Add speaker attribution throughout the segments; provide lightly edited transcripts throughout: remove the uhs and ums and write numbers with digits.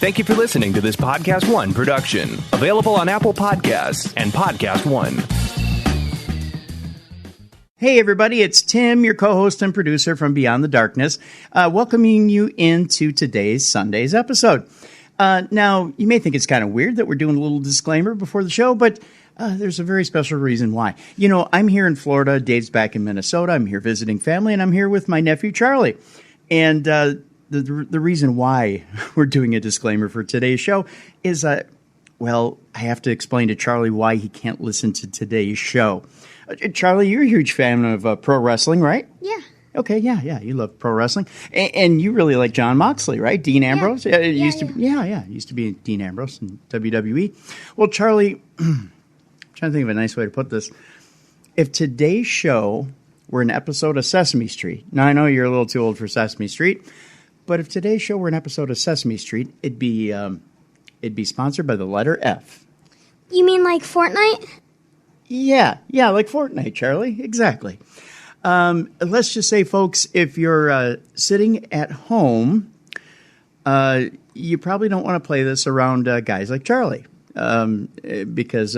Speaker 1: Thank you for listening to this Podcast One production. Available on Apple Podcasts and Podcast One.
Speaker 2: Hey everybody, it's Tim, your co-host and producer from Beyond the Darkness, welcoming you into Sunday's episode. Now, you may think it's kind of weird that we're doing a little disclaimer before the show, but there's a very special reason why. You know, I'm here in Florida, Dave's back in Minnesota, I'm here visiting family, and I'm here with my nephew Charlie. And the reason why we're doing a disclaimer for today's show is, I have to explain to Charlie why he can't listen to today's show. Charlie, you're a huge fan of pro wrestling, right?
Speaker 3: Yeah.
Speaker 2: Okay, yeah, you love pro wrestling, and you really like Jon Moxley, right? Dean Ambrose.
Speaker 3: Yeah.
Speaker 2: Used to be Dean Ambrose in WWE. Well, Charlie, I'm trying to think of a nice way to put this. If today's show were an episode of Sesame Street, now I know you're a little too old for Sesame Street, but if today's show were an episode of Sesame Street, it'd be sponsored by the letter F.
Speaker 3: You mean like Fortnite?
Speaker 2: Yeah, like Fortnite, Charlie. Exactly. Let's just say, folks, if you're sitting at home, you probably don't want to play this around guys like Charlie, because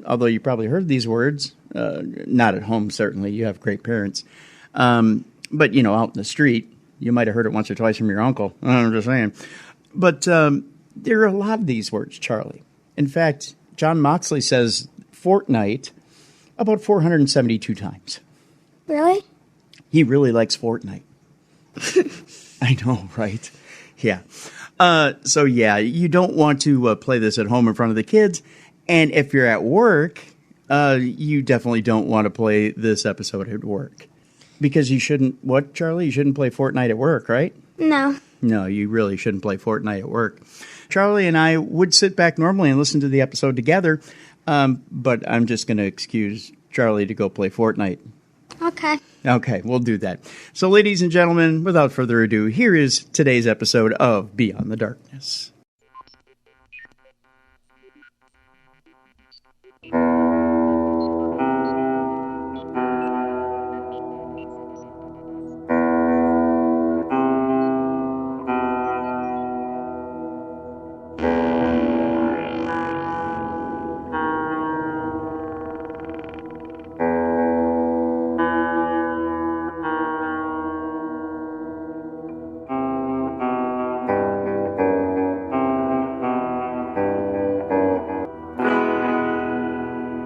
Speaker 2: although you probably heard these words, not at home, certainly, you have great parents, but, you know, out in the street, you might have heard it once or twice from your uncle. I'm just saying. But there are a lot of these words, Charlie. In fact, Jon Moxley says Fortnite about 472 times.
Speaker 3: Really?
Speaker 2: He really likes Fortnite. I know, right? Yeah. So, you don't want to play this at home in front of the kids. And if you're at work, you definitely don't want to play this episode at work. Because you shouldn't, what, Charlie? You shouldn't play Fortnite at work, right?
Speaker 3: No.
Speaker 2: No, you really shouldn't play Fortnite at work. Charlie and I would sit back normally and listen to the episode together, but I'm just going to excuse Charlie to go play Fortnite. Okay, we'll do that. So, ladies and gentlemen, without further ado, here is today's episode of Beyond the Darkness.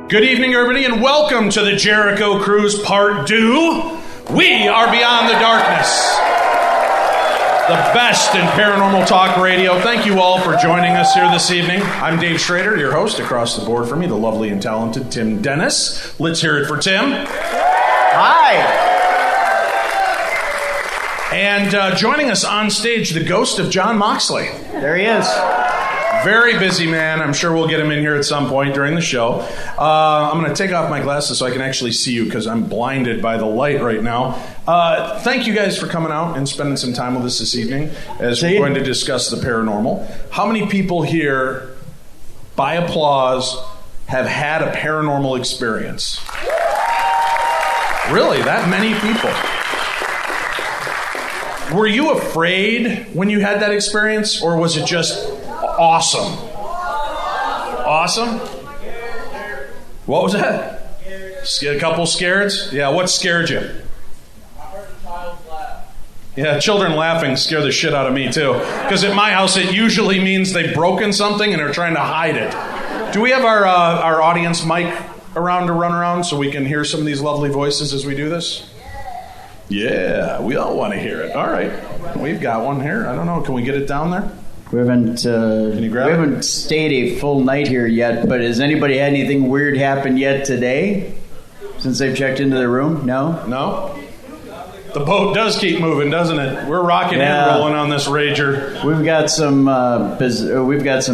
Speaker 4: Good evening, everybody, and welcome to the Jericho Cruise Part 2. We are Beyond the Darkness, the best in paranormal talk radio. Thank you all for joining us here this evening. I'm Dave Schrader, your host. Across the board from me, the lovely and talented Tim Dennis. Let's hear it for Tim.
Speaker 2: Hi.
Speaker 4: And joining us on stage, the ghost of Jon Moxley.
Speaker 2: There he is.
Speaker 4: Very busy man. I'm sure we'll get him in here at some point during the show. I'm going to take off my glasses so I can actually see you because I'm blinded by the light right now. Thank you guys for coming out and spending some time with us this evening as we're going to discuss the paranormal. How many people here, by applause, have had a paranormal experience? Really? That many people? Were you afraid when you had that experience, or was it just awesome? Awesome? What was that? A couple scareds? Yeah, what scared you?
Speaker 5: I heard a child laugh.
Speaker 4: Yeah, children laughing scare the shit out of me too. Because at my house it usually means they've broken something and they're trying to hide it. Do we have our audience mic around to run around so we can hear some of these lovely voices as we do this? Yeah, we all want to hear it. All right. We've got one here. I don't know. Can we get it down there?
Speaker 2: We haven't stayed a full night here yet, but has anybody had anything weird happen yet today? Since they've checked into their room? No?
Speaker 4: No? The boat does keep moving, doesn't it? We're rocking and rolling on this rager.
Speaker 2: We've got some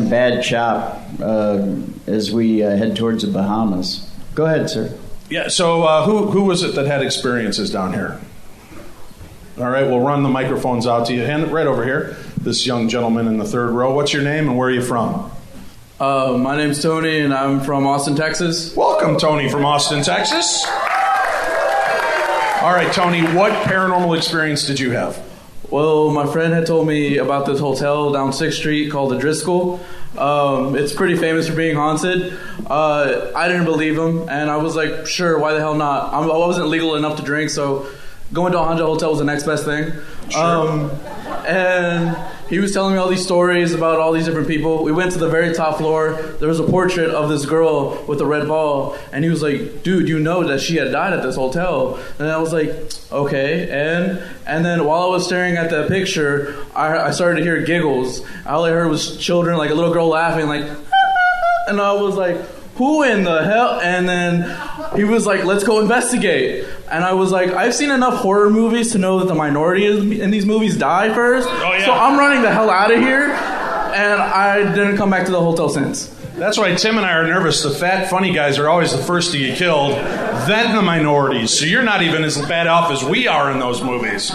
Speaker 2: bad chop as we head towards the Bahamas. Go ahead, sir.
Speaker 4: Yeah, so who was it that had experiences down here? All right, we'll run the microphones out to you. Hand it right over here. This young gentleman in the third row. What's your name and where are you from?
Speaker 5: My name's Tony and I'm from Austin, Texas.
Speaker 4: Welcome, Tony from Austin, Texas. All right, Tony, what paranormal experience did you have?
Speaker 5: Well, my friend had told me about this hotel down 6th Street called the Driscoll. It's pretty famous for being haunted. I didn't believe him, and I was like, sure, why the hell not? I wasn't legal enough to drink, so going to a haunted hotel was the next best thing.
Speaker 4: Sure.
Speaker 5: And he was telling me all these stories about all these different people. We went to the very top floor. There was a portrait of this girl with a red ball, and he was like, dude, you know that she had died at this hotel. And I was like, okay. And then while I was staring at that picture, I started to hear giggles. All I heard was children, like a little girl laughing, like, and I was like, who in the hell? And then he was like, let's go investigate. And I was like, I've seen enough horror movies to know that the minority in these movies die first.
Speaker 4: Oh, yeah.
Speaker 5: So I'm running the hell out of here. And I didn't come back to the hotel since.
Speaker 4: That's why Tim and I are nervous. The fat, funny guys are always the first to get killed, then the minorities. So you're not even as bad off as we are in those movies.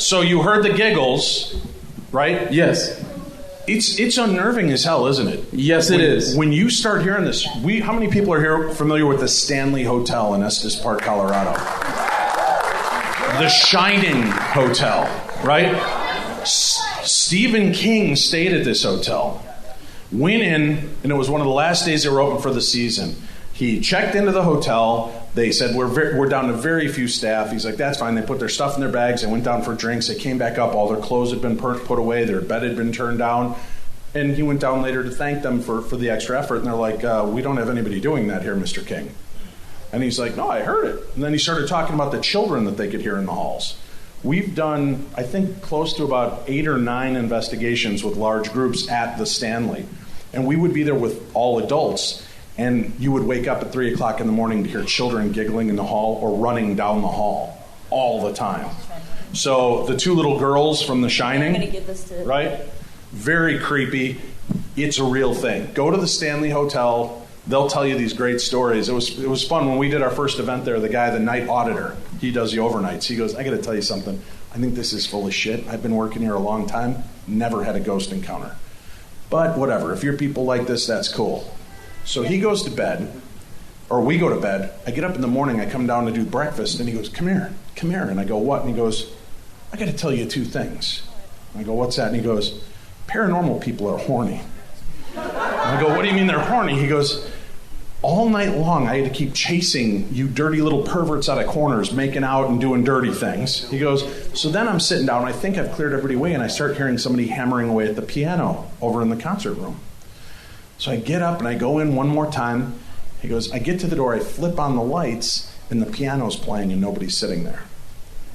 Speaker 4: So you heard the giggles, right?
Speaker 5: Yes.
Speaker 4: It's unnerving as hell, isn't it?
Speaker 5: Yes, it is.
Speaker 4: When you start hearing this, how many people are here familiar with the Stanley Hotel in Estes Park, Colorado? The Shining Hotel, right? Stephen King stayed at this hotel. Went in, and it was one of the last days they were open for the season. He checked into the hotel. They said, we're down to very few staff. He's like, that's fine. They put their stuff in their bags. They went down for drinks. They came back up. All their clothes had been put away. Their bed had been turned down. And he went down later to thank them for the extra effort. And they're like, we don't have anybody doing that here, Mr. King. And he's like, no, I heard it. And then he started talking about the children that they could hear in the halls. We've done, I think, close to about 8 or 9 investigations with large groups at the Stanley. And we would be there with all adults. And you would wake up at 3 o'clock in the morning to hear children giggling in the hall or running down the hall all the time. So the 2 little girls from The Shining,
Speaker 6: I'm gonna give this to
Speaker 4: right? Very creepy. It's a real thing. Go to the Stanley Hotel. They'll tell you these great stories. It was fun when we did our first event there. The guy, the night auditor, he does the overnights. He goes, I got to tell you something. I think this is full of shit. I've been working here a long time. Never had a ghost encounter. But whatever. If you're people like this, that's cool. So he goes to bed, or we go to bed. I get up in the morning, I come down to do breakfast, and he goes, come here. And I go, what? And he goes, I got to tell you 2 things. And I go, what's that? And he goes, paranormal people are horny. And I go, what do you mean they're horny? He goes, all night long I had to keep chasing you dirty little perverts out of corners, making out and doing dirty things. He goes, so then I'm sitting down, I think I've cleared everybody away, and I start hearing somebody hammering away at the piano over in the concert room. So I get up and I go in one more time. He goes, I get to the door, I flip on the lights, and the piano's playing and nobody's sitting there.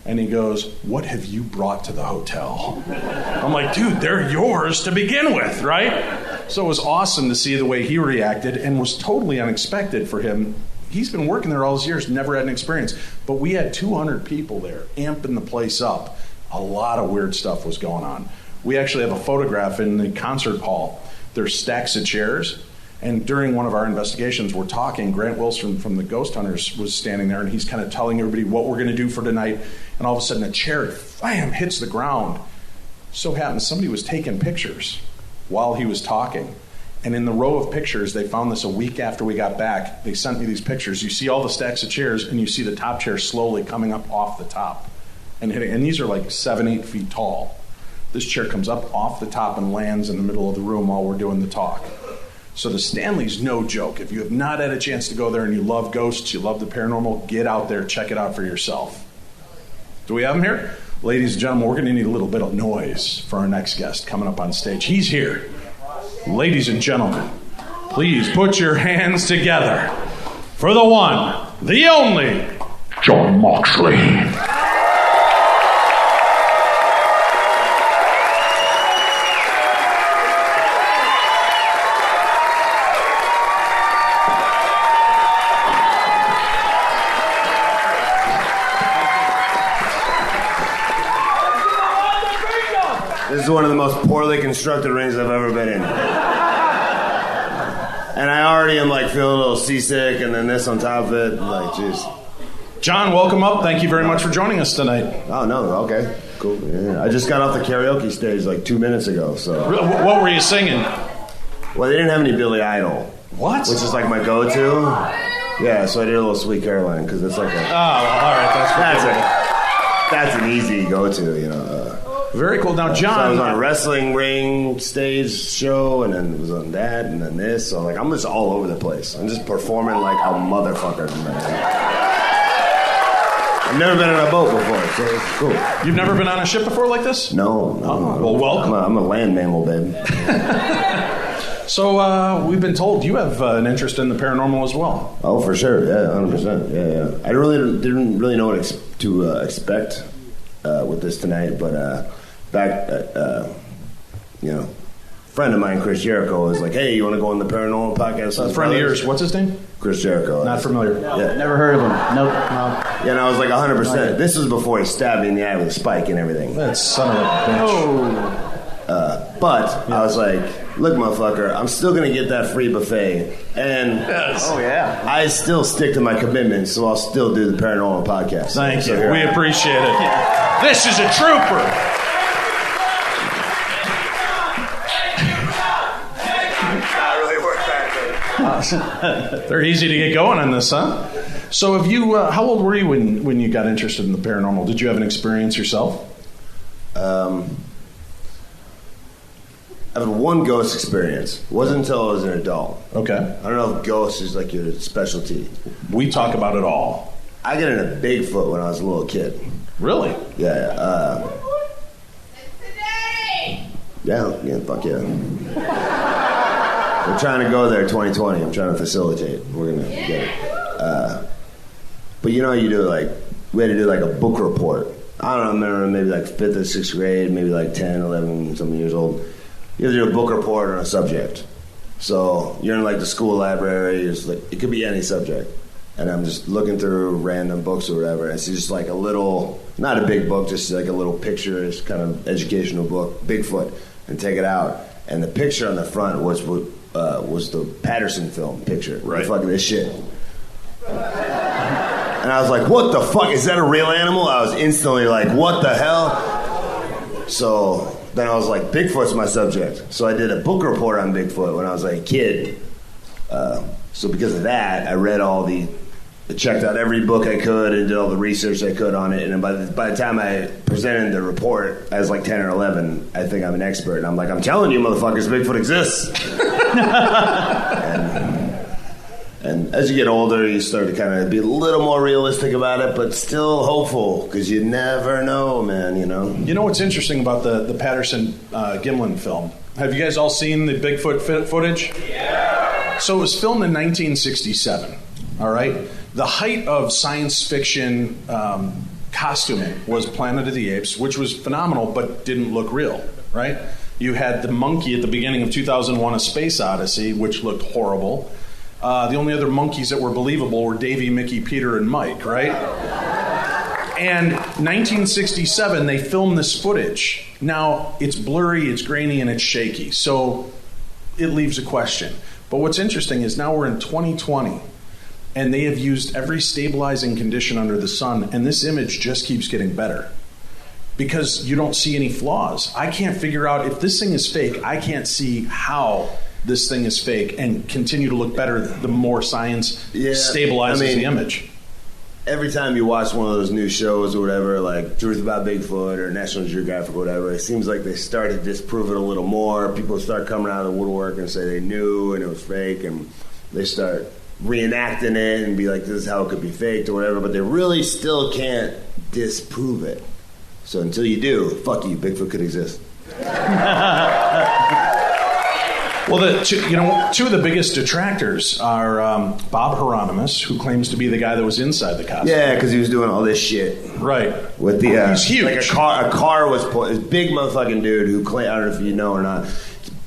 Speaker 4: And he goes, what have you brought to the hotel? I'm like, dude, they're yours to begin with, right? So it was awesome to see the way he reacted, and was totally unexpected for him. He's been working there all these years, never had an experience. But we had 200 people there, amping the place up. A lot of weird stuff was going on. We actually have a photograph in the concert hall. There's stacks of chairs, and during one of our investigations, we're talking. Grant Wilson from the Ghost Hunters was standing there, and he's kind of telling everybody what we're going to do for tonight, and all of a sudden a chair, bam, hits the ground. So happens somebody was taking pictures while he was talking, and in the row of pictures, they found this a week after we got back. They sent me these pictures. You see all the stacks of chairs, and you see the top chair slowly coming up off the top and hitting, and these are like 7-8 feet tall. This chair comes up off the top and lands in the middle of the room while we're doing the talk. So the Stanley's no joke. If you have not had a chance to go there and you love ghosts, you love the paranormal, get out there, check it out for yourself. Do we have him here? Ladies and gentlemen, we're going to need a little bit of noise for our next guest coming up on stage. He's here. Ladies and gentlemen, please put your hands together for the one, the only, Jon Moxley.
Speaker 7: This is one of the most poorly constructed rings I've ever been in. And I already am like feeling a little seasick, and then this on top of it, like, jeez.
Speaker 4: John, welcome up. Thank you very much for joining us tonight.
Speaker 7: Oh, no, okay, cool. Yeah. I just got off the karaoke stage like 2 minutes ago, so.
Speaker 4: What were you singing?
Speaker 7: Well, they didn't have any Billy Idol.
Speaker 4: What?
Speaker 7: Which is like my go-to. Yeah, so I did a little Sweet Caroline, because it's like a...
Speaker 4: Oh, well, all right, that's
Speaker 7: it. that's an easy go-to, you know.
Speaker 4: Very cool. Now, John,
Speaker 7: so I was on a wrestling ring stage show, and then was on that, and then this. So like, I'm just all over the place. I'm just performing like a motherfucker. I've never been on a boat before, so it's cool.
Speaker 4: You've never been on a ship before like this?
Speaker 7: No.
Speaker 4: Well, welcome.
Speaker 7: I'm a land mammal, babe.
Speaker 4: So we've been told you have an interest in the paranormal as well.
Speaker 7: Oh, for sure. Yeah, 100%. Yeah. I didn't really know what to expect with this tonight, but back, friend of mine, Chris Jericho, was like, "Hey, you want to go on the Paranormal podcast?"
Speaker 4: A friend of yours. What's his name?
Speaker 7: Chris Jericho.
Speaker 4: Not familiar.
Speaker 7: Yeah.
Speaker 2: Never heard of him. Nope. No.
Speaker 7: Yeah, and I was like 100%. This was before he stabbed me in the eye with a spike and everything.
Speaker 4: That son of a bitch.
Speaker 7: But I was like, look, motherfucker, I'm still going to get that free buffet. And I still stick to my commitment, so I'll still do the Paranormal podcast.
Speaker 4: Thank you. We appreciate it. Yeah. This is a trooper. They're easy to get going on this, huh? So have you, how old were you when you got interested in the paranormal? Did you have an experience yourself?
Speaker 7: I've had one ghost experience. It wasn't until I was an adult.
Speaker 4: Okay.
Speaker 7: I don't know if ghosts is like your specialty.
Speaker 4: We talk about it all.
Speaker 7: I got into Bigfoot when I was a little kid.
Speaker 4: Really?
Speaker 7: Yeah. Fuck yeah. We're trying to go there 2020. I'm trying to facilitate. We're going to get it. But you know, we had to do like a book report. I don't know, I remember maybe like 5th or 6th grade, maybe like 10, 11, something years old. You have to do a book report on a subject. So you're in like the school library. It's like, it could be any subject. And I'm just looking through random books or whatever. And it's just like a little, not a big book, just like a little picture, it's kind of educational book, Bigfoot, and take it out. And the picture on the front was the Patterson film picture.
Speaker 4: Right.
Speaker 7: Fuck this shit. And I was like, what the fuck? Is that a real animal? I was instantly like, what the hell? So then I was like, Bigfoot's my subject. So I did a book report on Bigfoot when I was like a kid. So because of that, I read I checked out every book I could and did all the research I could on it. And by the time I presented the report, I was like 10 or 11. I think I'm an expert. And I'm like, I'm telling you, motherfuckers, Bigfoot exists. And as you get older, you start to kind of be a little more realistic about it, but still hopeful, because you never know, man, you know?
Speaker 4: You know what's interesting about the Patterson Gimlin film? Have you guys all seen the Bigfoot footage? Yeah. So it was filmed in 1967, all right? The height of science fiction costuming was Planet of the Apes, which was phenomenal, but didn't look real, right? You had the monkey at the beginning of 2001: A Space Odyssey, which looked horrible. The only other monkeys that were believable were Davy, Mickey, Peter, and Mike, right? And 1967, they filmed this footage. Now, it's blurry, it's grainy, and it's shaky. So it leaves a question. But what's interesting is now we're in 2020, and they have used every stabilizing condition under the sun, and this image just keeps getting better. Because you don't see any flaws. I can't figure out, if this thing is fake, I can't see how this thing is fake and continue to look better the more science stabilizes the image.
Speaker 7: Every time you watch one of those new shows or whatever, like Truth About Bigfoot or National Geographic or whatever, it seems like they start to disprove it a little more. People start coming out of the woodwork and say they knew and it was fake, and they start reenacting it and be like, this is how it could be faked or whatever, but they really still can't disprove it. So until you do, fuck you, Bigfoot could exist.
Speaker 4: Well, two of the biggest detractors are Bob Hieronymus, who claims to be the guy that was inside the costume.
Speaker 7: Yeah, because he was doing all this shit.
Speaker 4: Right.
Speaker 7: With the
Speaker 4: he's huge.
Speaker 7: Like a car was this big motherfucking dude who I don't know if you know or not.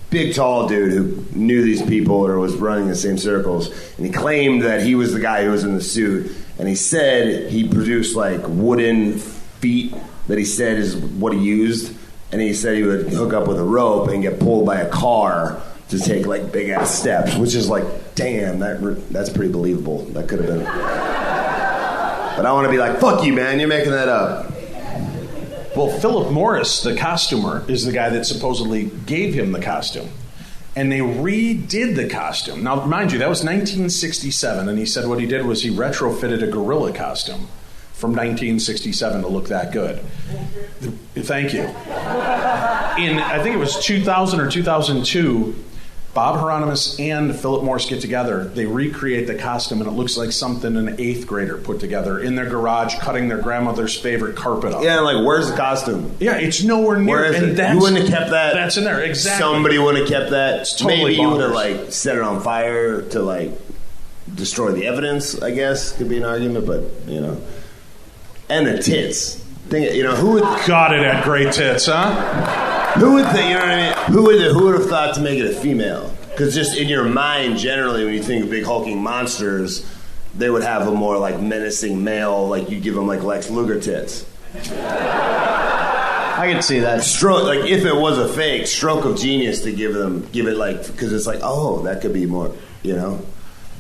Speaker 7: Big tall dude who knew these people or was running the same circles, and he claimed that he was the guy who was in the suit, and he said he produced like wooden feet that he said is what he used, and he said he would hook up with a rope and get pulled by a car to take like big ass steps, which is like, damn, that's pretty believable. That could have been. But I want to be like, fuck you, man, you're making that up.
Speaker 4: Well, Philip Morris, the costumer, is the guy that supposedly gave him the costume. And they redid the costume. Now, mind you, that was 1967, and he said what he did was he retrofitted a gorilla costume from 1967 to look that good. Thank you. I think it was 2000 or 2002, Bob Hieronymus and Philip Morris get together. They recreate the costume, and it looks like something an 8th grader put together in their garage, cutting their grandmother's favorite carpet up.
Speaker 7: Yeah, like, where's the costume?
Speaker 4: Yeah, it's nowhere near.
Speaker 7: Where is
Speaker 4: and
Speaker 7: it? You wouldn't have kept that.
Speaker 4: That's in there, exactly.
Speaker 7: Somebody wouldn't have kept that.
Speaker 4: It's totally
Speaker 7: Maybe you would have,
Speaker 4: bonkers.
Speaker 7: like, set it on fire to, like, destroy the evidence, I guess, could be an argument, but, you know. And the tits. You know, who would...
Speaker 4: God, it had great tits, huh?
Speaker 7: Who would think, you know what I mean? Who would have thought to make it a female? Because just in your mind, generally, when you think of big hulking monsters, they would have a more, like, menacing male, like, you give them, like, Lex Luger tits.
Speaker 2: I can see that.
Speaker 7: Stroke, like, if it was a fake, stroke of genius to give it, like, because it's like, oh, that could be more, you know?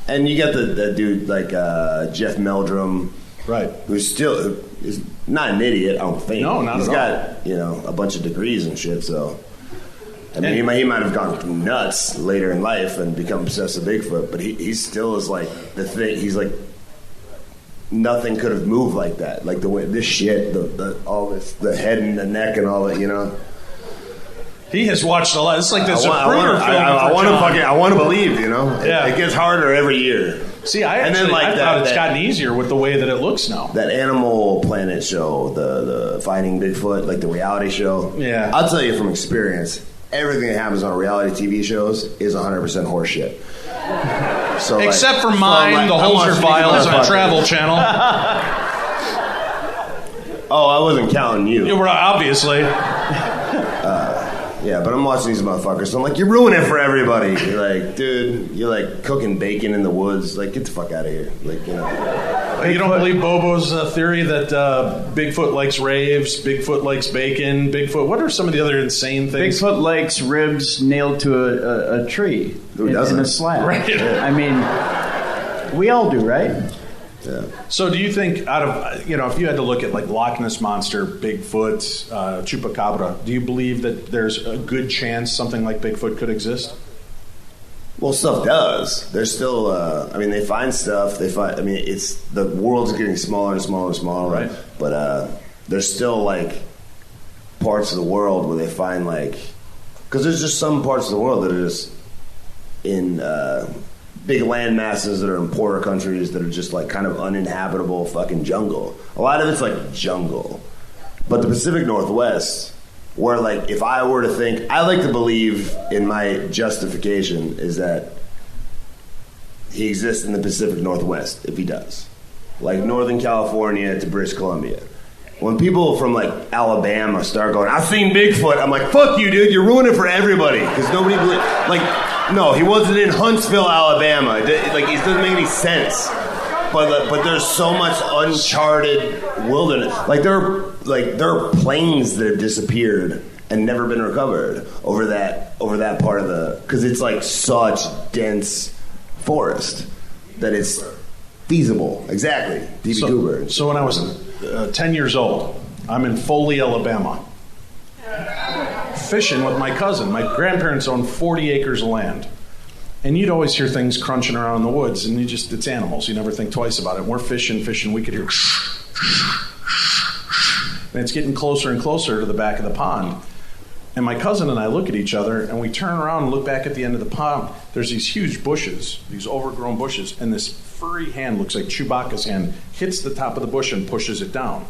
Speaker 7: And you got the dude, like, Jeff Meldrum.
Speaker 4: Right.
Speaker 7: Who's still is not an idiot, I don't think.
Speaker 4: No, not
Speaker 7: He's
Speaker 4: at all.
Speaker 7: got, you know, a bunch of degrees and shit, so. I mean, he might have gone nuts later in life and become obsessed with Bigfoot, but he still is like the thing. He's like, nothing could have moved like that. Like the way this shit, all this, the head and the neck and all that, you know.
Speaker 4: He has watched a lot. It's like this
Speaker 7: I want to believe, you know.
Speaker 4: Yeah.
Speaker 7: It gets harder every year.
Speaker 4: See, I thought it's gotten easier with the way that it looks now.
Speaker 7: That Animal Planet show, the Finding Bigfoot, like the reality show.
Speaker 4: Yeah.
Speaker 7: I'll tell you from experience, everything that happens on reality TV shows is 100% horseshit. So,
Speaker 4: except for mine, the Holzer Files on Travel Channel.
Speaker 7: Oh, I wasn't counting you.
Speaker 4: You were obviously.
Speaker 7: Yeah, but I'm watching these motherfuckers, so I'm like, you're ruining it for everybody. You're like, dude, you're like cooking bacon in the woods. Like, get the fuck out of here. Like, you know.
Speaker 4: You don't believe Bobo's theory that Bigfoot likes raves, Bigfoot likes bacon, Bigfoot... What are some of the other insane things?
Speaker 2: Bigfoot likes ribs nailed to a tree.
Speaker 7: Who doesn't?
Speaker 2: In a slab.
Speaker 4: Right.
Speaker 2: I mean, we all do, right?
Speaker 7: Yeah.
Speaker 4: So do you think out of, you know, if you had to look at like Loch Ness Monster, Bigfoot, Chupacabra, do you believe that there's a good chance something like Bigfoot could exist?
Speaker 7: Well, stuff does. There's still, I mean, they find stuff. I mean, it's, the world's getting smaller and smaller and smaller.
Speaker 4: Right.
Speaker 7: But there's still, like, parts of the world where they find, like, because there's just some parts of the world that are just in big land masses that are in poorer countries that are just, like, kind of uninhabitable fucking jungle. A lot of it's, like, jungle. But the Pacific Northwest, where, like, if I were to think, I like to believe in my justification is that he exists in the Pacific Northwest, if he does. Like, Northern California to British Columbia. When people from, like, Alabama start going, I've seen Bigfoot, I'm like, fuck you, dude, you're ruining it for everybody. Because nobody believes, like, no, he wasn't in Huntsville, Alabama. Like, it doesn't make any sense. But there's so much uncharted wilderness. Like, there are planes that have disappeared and never been recovered over that part of the, because it's like such dense forest that it's feasible. Exactly. D.B. Cooper.
Speaker 4: So when I was 10 years old, I'm in Foley, Alabama, fishing with my cousin. My grandparents owned 40 acres of land. And you'd always hear things crunching around in the woods, and it's animals. You never think twice about it. And we're fishing, we could hear and it's getting closer and closer to the back of the pond. And my cousin and I look at each other, and we turn around and look back at the end of the pond. There's these huge bushes, these overgrown bushes, and this furry hand, looks like Chewbacca's hand, hits the top of the bush and pushes it down.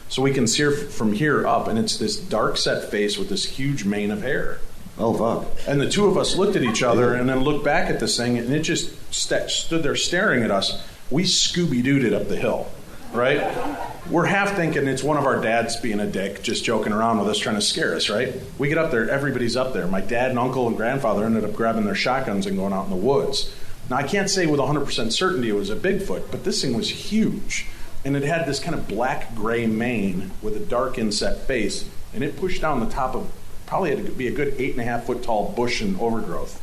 Speaker 4: So we can see her from here up, and it's this dark set face with this huge mane of hair.
Speaker 7: Oh, fuck.
Speaker 4: And the two of us looked at each other and then looked back at this thing, and it just stood there staring at us. We Scooby-Dooed it up the hill, right? We're half thinking it's one of our dads being a dick, just joking around with us, trying to scare us, right? We get up there, everybody's up there. My dad and uncle and grandfather ended up grabbing their shotguns and going out in the woods. Now, I can't say with 100% certainty it was a Bigfoot, but this thing was huge. And it had this kind of black-gray mane with a dark inset face, and it pushed down the top of probably had to be a good 8.5-foot tall bush and overgrowth.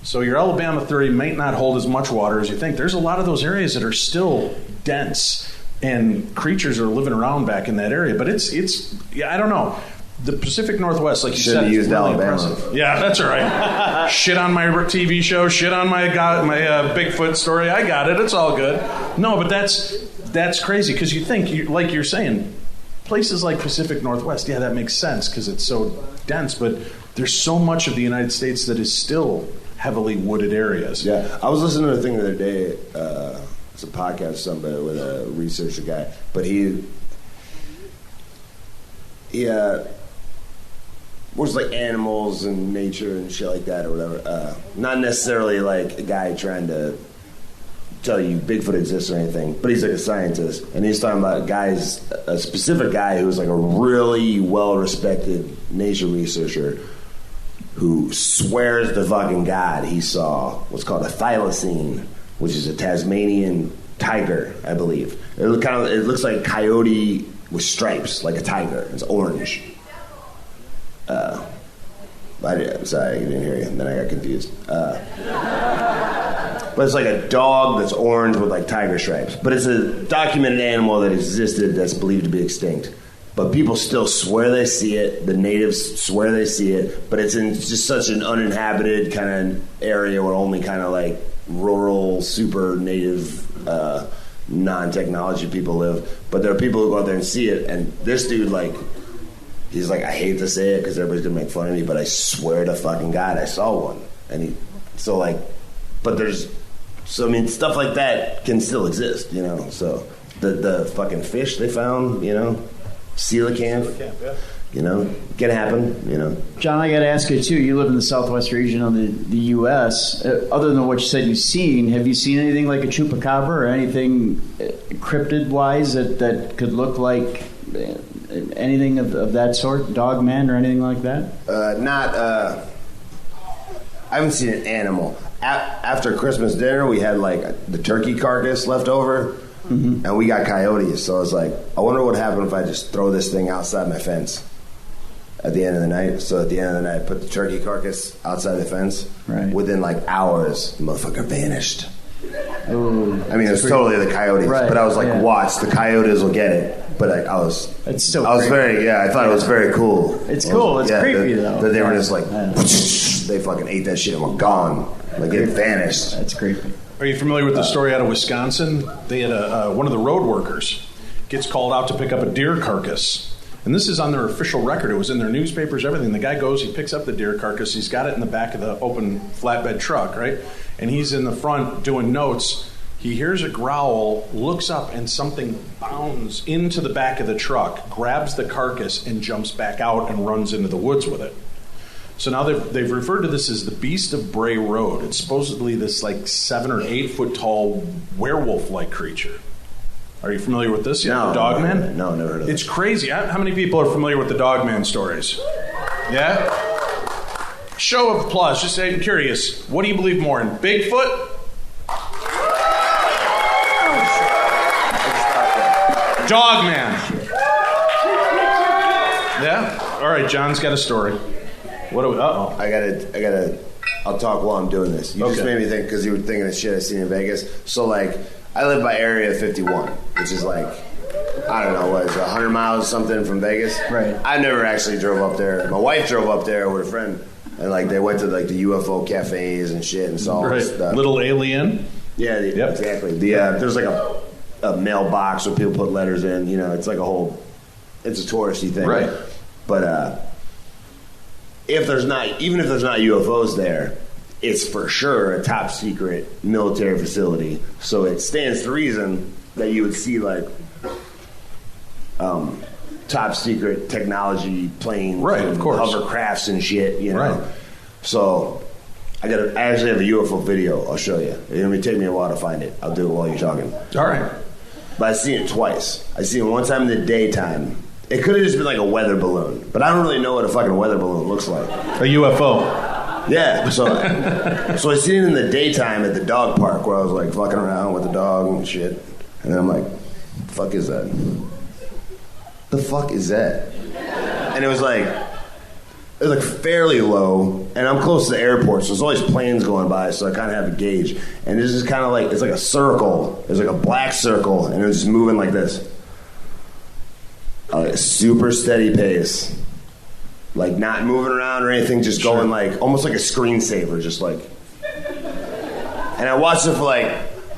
Speaker 4: So your Alabama theory might not hold as much water as you think. There's a lot of those areas that are still dense, and creatures are living around back in that area. But it's I don't know. The Pacific Northwest, like you said,
Speaker 7: used
Speaker 4: really
Speaker 7: Alabama.
Speaker 4: Impressive. Yeah, that's all right. Shit on my TV show, shit on my Bigfoot story. I got it. It's all good. No, but That's crazy because you think, like you're saying, places like Pacific Northwest, yeah, that makes sense because it's so dense, but there's so much of the United States that is still heavily wooded areas.
Speaker 7: Yeah, I was listening to a thing the other day. It's a podcast somebody with a researcher guy, but he was like animals and nature and shit like that or whatever. Not necessarily like a guy trying to tell you Bigfoot exists or anything, but he's like a scientist, and he's talking about a specific guy who's like a really well-respected nature researcher who swears to fucking God he saw what's called a thylacine, which is a Tasmanian tiger, I believe. It looks like a coyote with stripes, like a tiger. It's orange. Sorry, I didn't hear you. Then I got confused. But it's like a dog that's orange with like tiger stripes. But it's a documented animal that existed that's believed to be extinct. But people still swear they see it. The natives swear they see it. But it's in just such an uninhabited kind of area where only kind of like rural, super native, non-technology people live. But there are people who go out there and see it. And this dude, like, he's like, I hate to say it because everybody's going to make fun of me, but I swear to fucking God I saw one. And I mean, stuff like that can still exist, you know. So the fucking fish they found, you know, coelacanth, yeah. You know, can happen, you know.
Speaker 2: John, I got to ask you too. You live in the southwest region of the U.S. Other than what you said you've seen, have you seen anything like a chupacabra or anything cryptid-wise that could look like anything of that sort, dogman or anything like that?
Speaker 7: I haven't seen an animal. After Christmas dinner, we had like the turkey carcass left over, and we got coyotes. So I was like, I wonder what would happen if I just throw this thing outside my fence at the end of the night. So at the end of the night, I put the turkey carcass outside the fence. Right. Within like hours, the motherfucker vanished.
Speaker 2: Ooh,
Speaker 7: I mean, it was totally the coyotes, right, but I was like, watch, the coyotes will get it. But I was very, I thought it was very cool.
Speaker 2: It's cool. It's creepy though.
Speaker 7: That they were just like, they fucking ate that shit and were gone. Like it vanished.
Speaker 2: That's creepy.
Speaker 4: Are you familiar with the story out of Wisconsin? They had one of the road workers gets called out to pick up a deer carcass. And this is on their official record. It was in their newspapers, everything. The guy goes, he picks up the deer carcass. He's got it in the back of the open flatbed truck, right? And he's in the front doing notes. He hears a growl, looks up, and something bounds into the back of the truck, grabs the carcass, and jumps back out and runs into the woods with it. So now they've referred to this as the Beast of Bray Road. It's supposedly this like 7 or 8 foot tall werewolf-like creature. Are you familiar with this?
Speaker 7: No,
Speaker 4: the Dogman?
Speaker 7: No, never heard of it.
Speaker 4: It's crazy. How many people are familiar with the Dogman stories? Yeah? Show of applause. Just I'm curious. What do you believe more in, Bigfoot? Dogman. Yeah? All right, John's got a story. What do we... Uh-oh.
Speaker 7: I gotta... I'll talk while I'm doing this. You just made me think, because you were thinking of shit I seen in Vegas. So, like, I live by Area 51, which is like, I don't know, what is it, 100 miles or something from Vegas?
Speaker 2: Right.
Speaker 7: I never actually drove up there. My wife drove up there with a friend, and, like, they went to, like, the UFO cafes and shit and saw all this stuff.
Speaker 4: Little alien?
Speaker 7: Yeah, exactly. There's, like, a mailbox where people put letters in. You know, it's like it's a touristy thing.
Speaker 4: Right.
Speaker 7: But even if there's not UFOs there, it's for sure a top secret military facility. So it stands to reason that you would see like top secret technology planes,
Speaker 4: right? Of course,
Speaker 7: hovercrafts and shit. You know.
Speaker 4: Right.
Speaker 7: So I actually have a UFO video. I'll show you. It may take me a while to find it. I'll do it while you're talking.
Speaker 4: All right.
Speaker 7: But I've seen it twice. I've seen it one time in the daytime. It could have just been like a weather balloon, but I don't really know what a fucking weather balloon looks like.
Speaker 4: A UFO.
Speaker 7: Yeah. So I seen it in the daytime at the dog park where I was like fucking around with the dog and shit. And then I'm like, the fuck is that? The fuck is that? And it was like fairly low, and I'm close to the airport, so there's always planes going by, so I kind of have a gauge. And this is kind of like, it's like a circle. There's like a black circle, and it was just moving like this. A super steady pace. Like not moving around or anything, just going like, almost like a screensaver, just like. And I watched it for like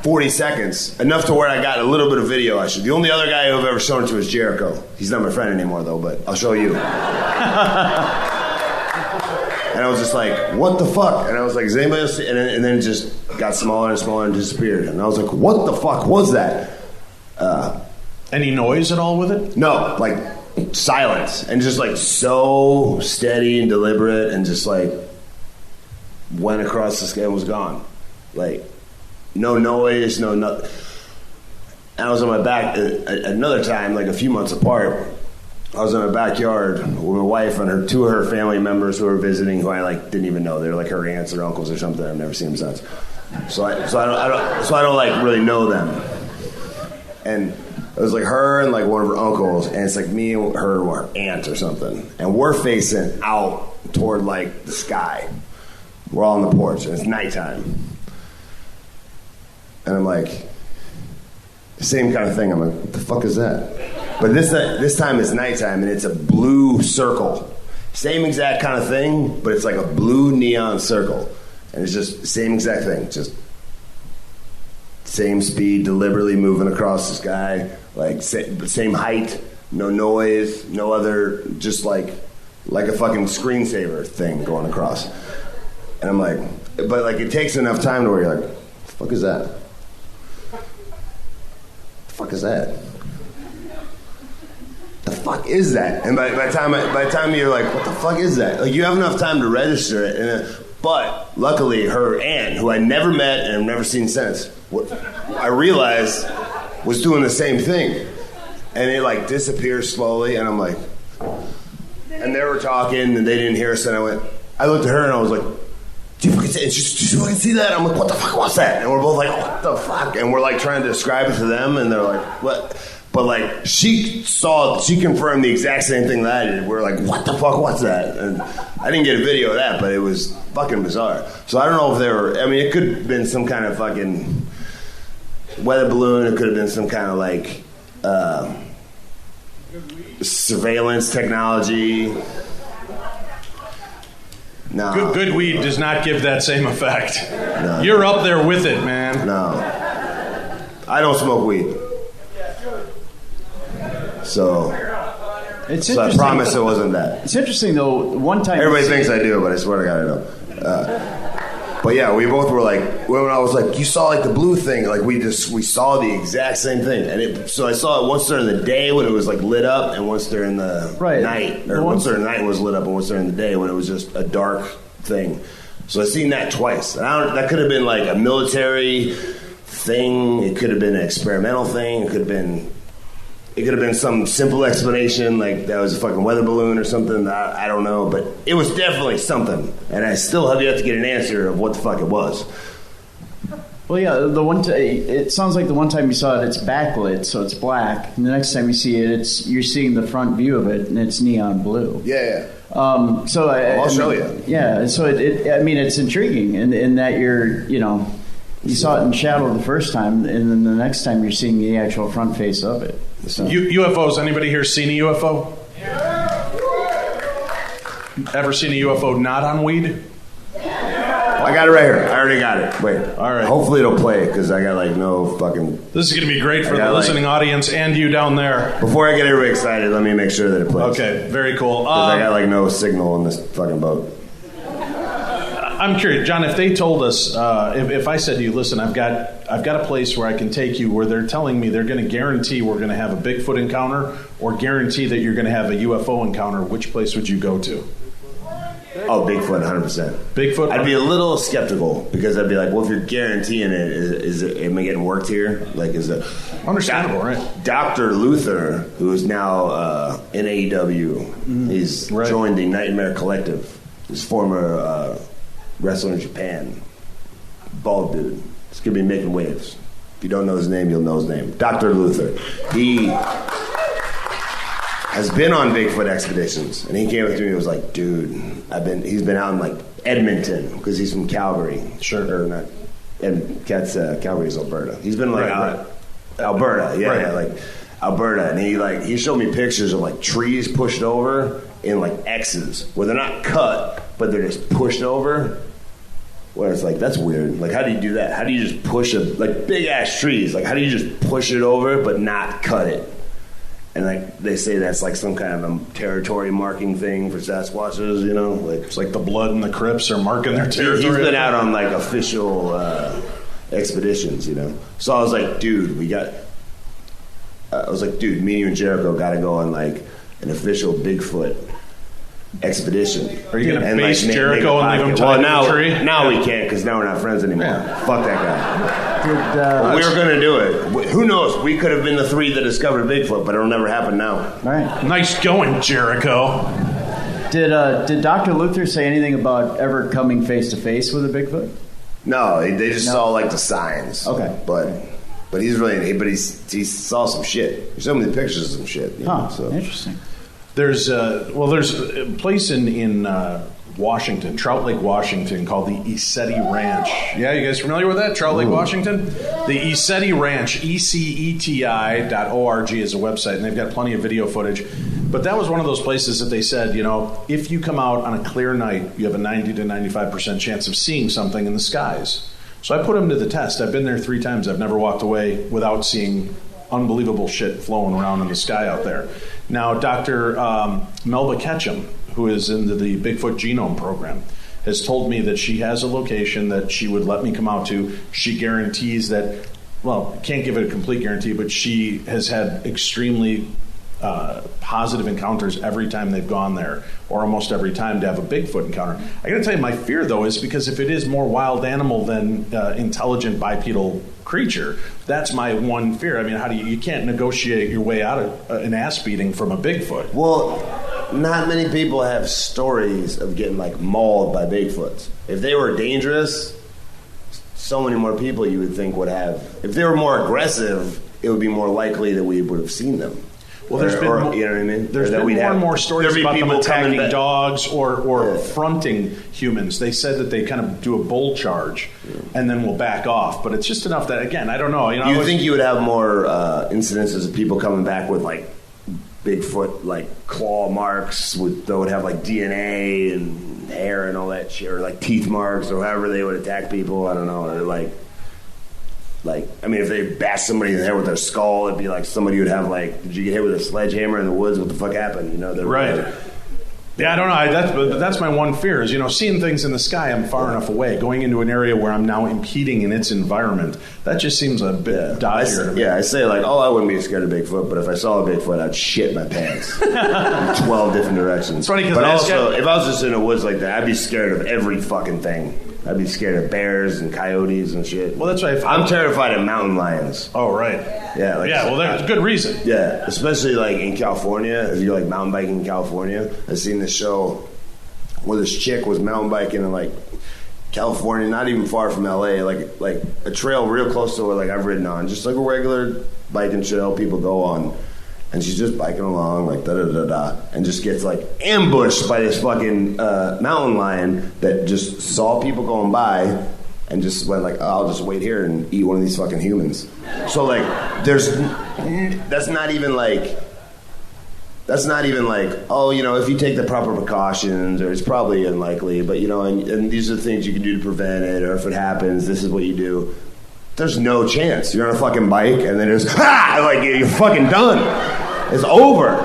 Speaker 7: 40 seconds, enough to where I got a little bit of video. The only other guy I've ever shown it to is Jericho. He's not my friend anymore, though, but I'll show you. And I was just like, what the fuck? And I was like, is anybody else? And then it just got smaller and smaller and disappeared. And I was like, what the fuck was that?
Speaker 4: Any noise at all with it?
Speaker 7: No, like silence. And just like so steady and deliberate and just like went across the sky and was gone. Like no noise, no nothing. And I was on my back another time, like a few months apart. I was in my backyard with my wife and two of her family members who were visiting, who I like didn't even know. They were like her aunts or uncles or something. I've never seen them since. So I don't like really know them. And it was like her and like one of her uncles, and it's like me and her aunt or something, and we're facing out toward like the sky. We're all on the porch, and it's nighttime. And I'm like, the same kind of thing. I'm like, what the fuck is that? But this time it's nighttime, and it's a blue circle. Same exact kind of thing, but it's like a blue neon circle. And it's just the same exact thing. Just same speed, deliberately moving across the sky. Like same height, no noise, no other, just like a fucking screensaver thing going across. And I'm like, but like it takes enough time to where you're like, what the fuck is that? What the fuck is that? The fuck is that? And by the time you're like, what the fuck is that? Like you have enough time to register it. But luckily, her aunt, who I never met and have never seen since, I realized was doing the same thing, and it like disappears slowly. And I'm like, and they were talking, and they didn't hear us. And I looked at her, and I was like, do you fucking see that? I'm like, what the fuck was that? And we're both like, what the fuck? And we're like trying to describe it to them, and they're like, what? But like she confirmed the exact same thing that I did. We're like, what the fuck was that? And I didn't get a video of that, but it was fucking bizarre. So I don't know if they were, I mean, it could have been some kind of fucking weather balloon. It could have been some kind of like surveillance technology. No.
Speaker 4: Good weed does not give that same effect.
Speaker 7: No.
Speaker 4: You're up there with it, man.
Speaker 7: No. I don't smoke weed. So I promise it wasn't that.
Speaker 2: It's interesting, though, one time...
Speaker 7: Everybody thinks I do, but I swear to God I don't. But yeah, we both were like, when I was like, you saw like the blue thing, like we saw the exact same thing. And so I saw it once during the day when it was like lit up, and once during the night. Or once during the night it was lit up, and once during the day when it was just a dark thing. So I seen that twice. And that could have been like a military thing. It could have been an experimental thing. It could have been some simple explanation, like that was a fucking weather balloon or something. I don't know, but it was definitely something, and I still have yet to get an answer of what the fuck it was.
Speaker 2: Well, yeah, it sounds like the one time you saw it, it's backlit, so it's black, and the next time you see it, you're seeing the front view of it, and it's neon blue.
Speaker 7: Yeah.
Speaker 2: I'll
Speaker 7: show you.
Speaker 2: Yeah, so it's intriguing in that you saw it in shadow the first time, and then the next time you're seeing the actual front face of it. So.
Speaker 4: UFOs. Anybody here seen a UFO? Ever seen a UFO not on weed?
Speaker 7: I got it right here. I already got it. Wait.
Speaker 4: All right.
Speaker 7: Hopefully it'll play, because I got like no fucking...
Speaker 4: This is going to be great for the listening audience and you down there.
Speaker 7: Before I get everybody excited, let me make sure that it plays.
Speaker 4: Okay, very cool.
Speaker 7: Because I got like no signal on this fucking boat.
Speaker 4: I'm curious, John, if they told us, if I said to you, listen, I've got a place where I can take you where they're telling me they're going to guarantee we're going to have a Bigfoot encounter or guarantee that you're going to have a UFO encounter, which place would you go to?
Speaker 7: Oh, Bigfoot, 100%.
Speaker 4: Bigfoot?
Speaker 7: I'd be a little skeptical, because I'd be like, well, if you're guaranteeing it, is it, am I getting worked here? Like, is it...
Speaker 4: Understandable, right?
Speaker 7: Dr. Luther, who is now in AEW, he's joined the Nightmare Collective. His former... wrestler in Japan, bald dude. It's gonna be making waves. If you don't know his name, you'll know his name. Dr. Luther. He has been on Bigfoot expeditions, and he came up to me and was like, "Dude, he's been out in like Edmonton, because he's from Calgary.
Speaker 4: Sure,
Speaker 7: or not? Calgary's Alberta. He's been like Alberta, like Alberta, and he showed me pictures of like trees pushed over in like X's, where they're not cut, but they're just pushed over. Where it's like, that's weird. Like, how do you do that? How do you just push like big ass trees? Like, how do you just push it over but not cut it? And like they say that's like some kind of a territory marking thing for Sasquatches, you know? Like,
Speaker 4: it's like the Blood and the Crips are marking their territory.
Speaker 7: He's been out on like official expeditions, you know? So I was like, dude, me and you and Jericho got to go on like an official Bigfoot expedition.
Speaker 4: Are you going to base Jericho and leave him tied to the tree?
Speaker 7: Now we can't because now we're not friends anymore. Yeah. Fuck that guy. We were going to do it. Who knows? We could have been the three that discovered Bigfoot, but it'll never happen now.
Speaker 2: All right.
Speaker 4: Nice going, Jericho.
Speaker 2: Did Dr. Luther say anything about ever coming face to face with a Bigfoot?
Speaker 7: No, they just saw like the signs.
Speaker 2: Okay.
Speaker 7: But he's really, he saw some shit. He showed me the pictures of some shit.
Speaker 2: Huh, so. Interesting.
Speaker 4: There's a place in Washington, Trout Lake, Washington, called the Eceti Ranch. Yeah, you guys familiar with that? Trout Lake, Washington? The Eceti Ranch, ECETI.org is a website, and they've got plenty of video footage. But that was one of those places that they said, you know, if you come out on a clear night, you have a 90 to 95% chance of seeing something in the skies. So I put them to the test. I've been there 3 times. I've never walked away without seeing unbelievable shit flowing around in the sky out there. Now, Dr. Melba Ketchum, who is in the Bigfoot Genome Program, has told me that she has a location that she would let me come out to. She guarantees that, well, can't give it a complete guarantee, but she has had extremely positive encounters every time they've gone there, or almost every time to have a Bigfoot encounter. I got to tell you, my fear, though, is because if it is more wild animal than intelligent bipedal creature, that's my one fear. I mean, you can't negotiate your way out of an ass beating from a Bigfoot.
Speaker 7: Well, not many people have stories of getting like mauled by Bigfoots. If they were dangerous, so many more people you would think would have. If they were more aggressive, it would be more likely that we would have seen them.
Speaker 4: Well, there's been,
Speaker 7: you know what I mean?
Speaker 4: There's been more and more stories about them attacking dogs or fronting humans. They said that they kind of do a bull charge and then will back off. But it's just enough that, again, I don't know. You know,
Speaker 7: you think you would have more incidences of people coming back with like Bigfoot like claw marks that would have like DNA and hair and all that shit, or like teeth marks, or however they would attack people? I don't know. Or like, I mean, if they bash somebody in the head with their skull, it'd be like somebody would have like, did you get hit with a sledgehammer in the woods? What the fuck happened? You know,
Speaker 4: right. Yeah, I don't know. That's my one fear is, you know, seeing things in the sky, I'm far enough away. Going into an area where I'm now impeding in its environment, that just seems a bit dodgier.
Speaker 7: I say like, I wouldn't be scared of Bigfoot, but if I saw a Bigfoot, I'd shit my pants in 12 different directions.
Speaker 4: It's funny because
Speaker 7: if I was just in the woods like that, I'd be scared of every fucking thing. I'd be scared of bears and coyotes and shit.
Speaker 4: Well, that's why
Speaker 7: I'm terrified of mountain lions.
Speaker 4: Oh, right.
Speaker 7: Yeah.
Speaker 4: Well, there's a good reason.
Speaker 7: Yeah, especially like in California. If you're like mountain biking in California, I've seen this show where this chick was mountain biking in like California, not even far from LA, like a trail real close to where like I've ridden on, just like a regular biking trail people go on. And she's just biking along, like da-da-da-da, and just gets, like, ambushed by this fucking mountain lion that just saw people going by and just went, like, I'll just wait here and eat one of these fucking humans. So, like, that's not even, like, oh, you know, if you take the proper precautions, or it's probably unlikely, but, you know, and these are the things you can do to prevent it, or if it happens, this is what you do. There's no chance. You're on a fucking bike, and then there's, like, you're fucking done. It's over.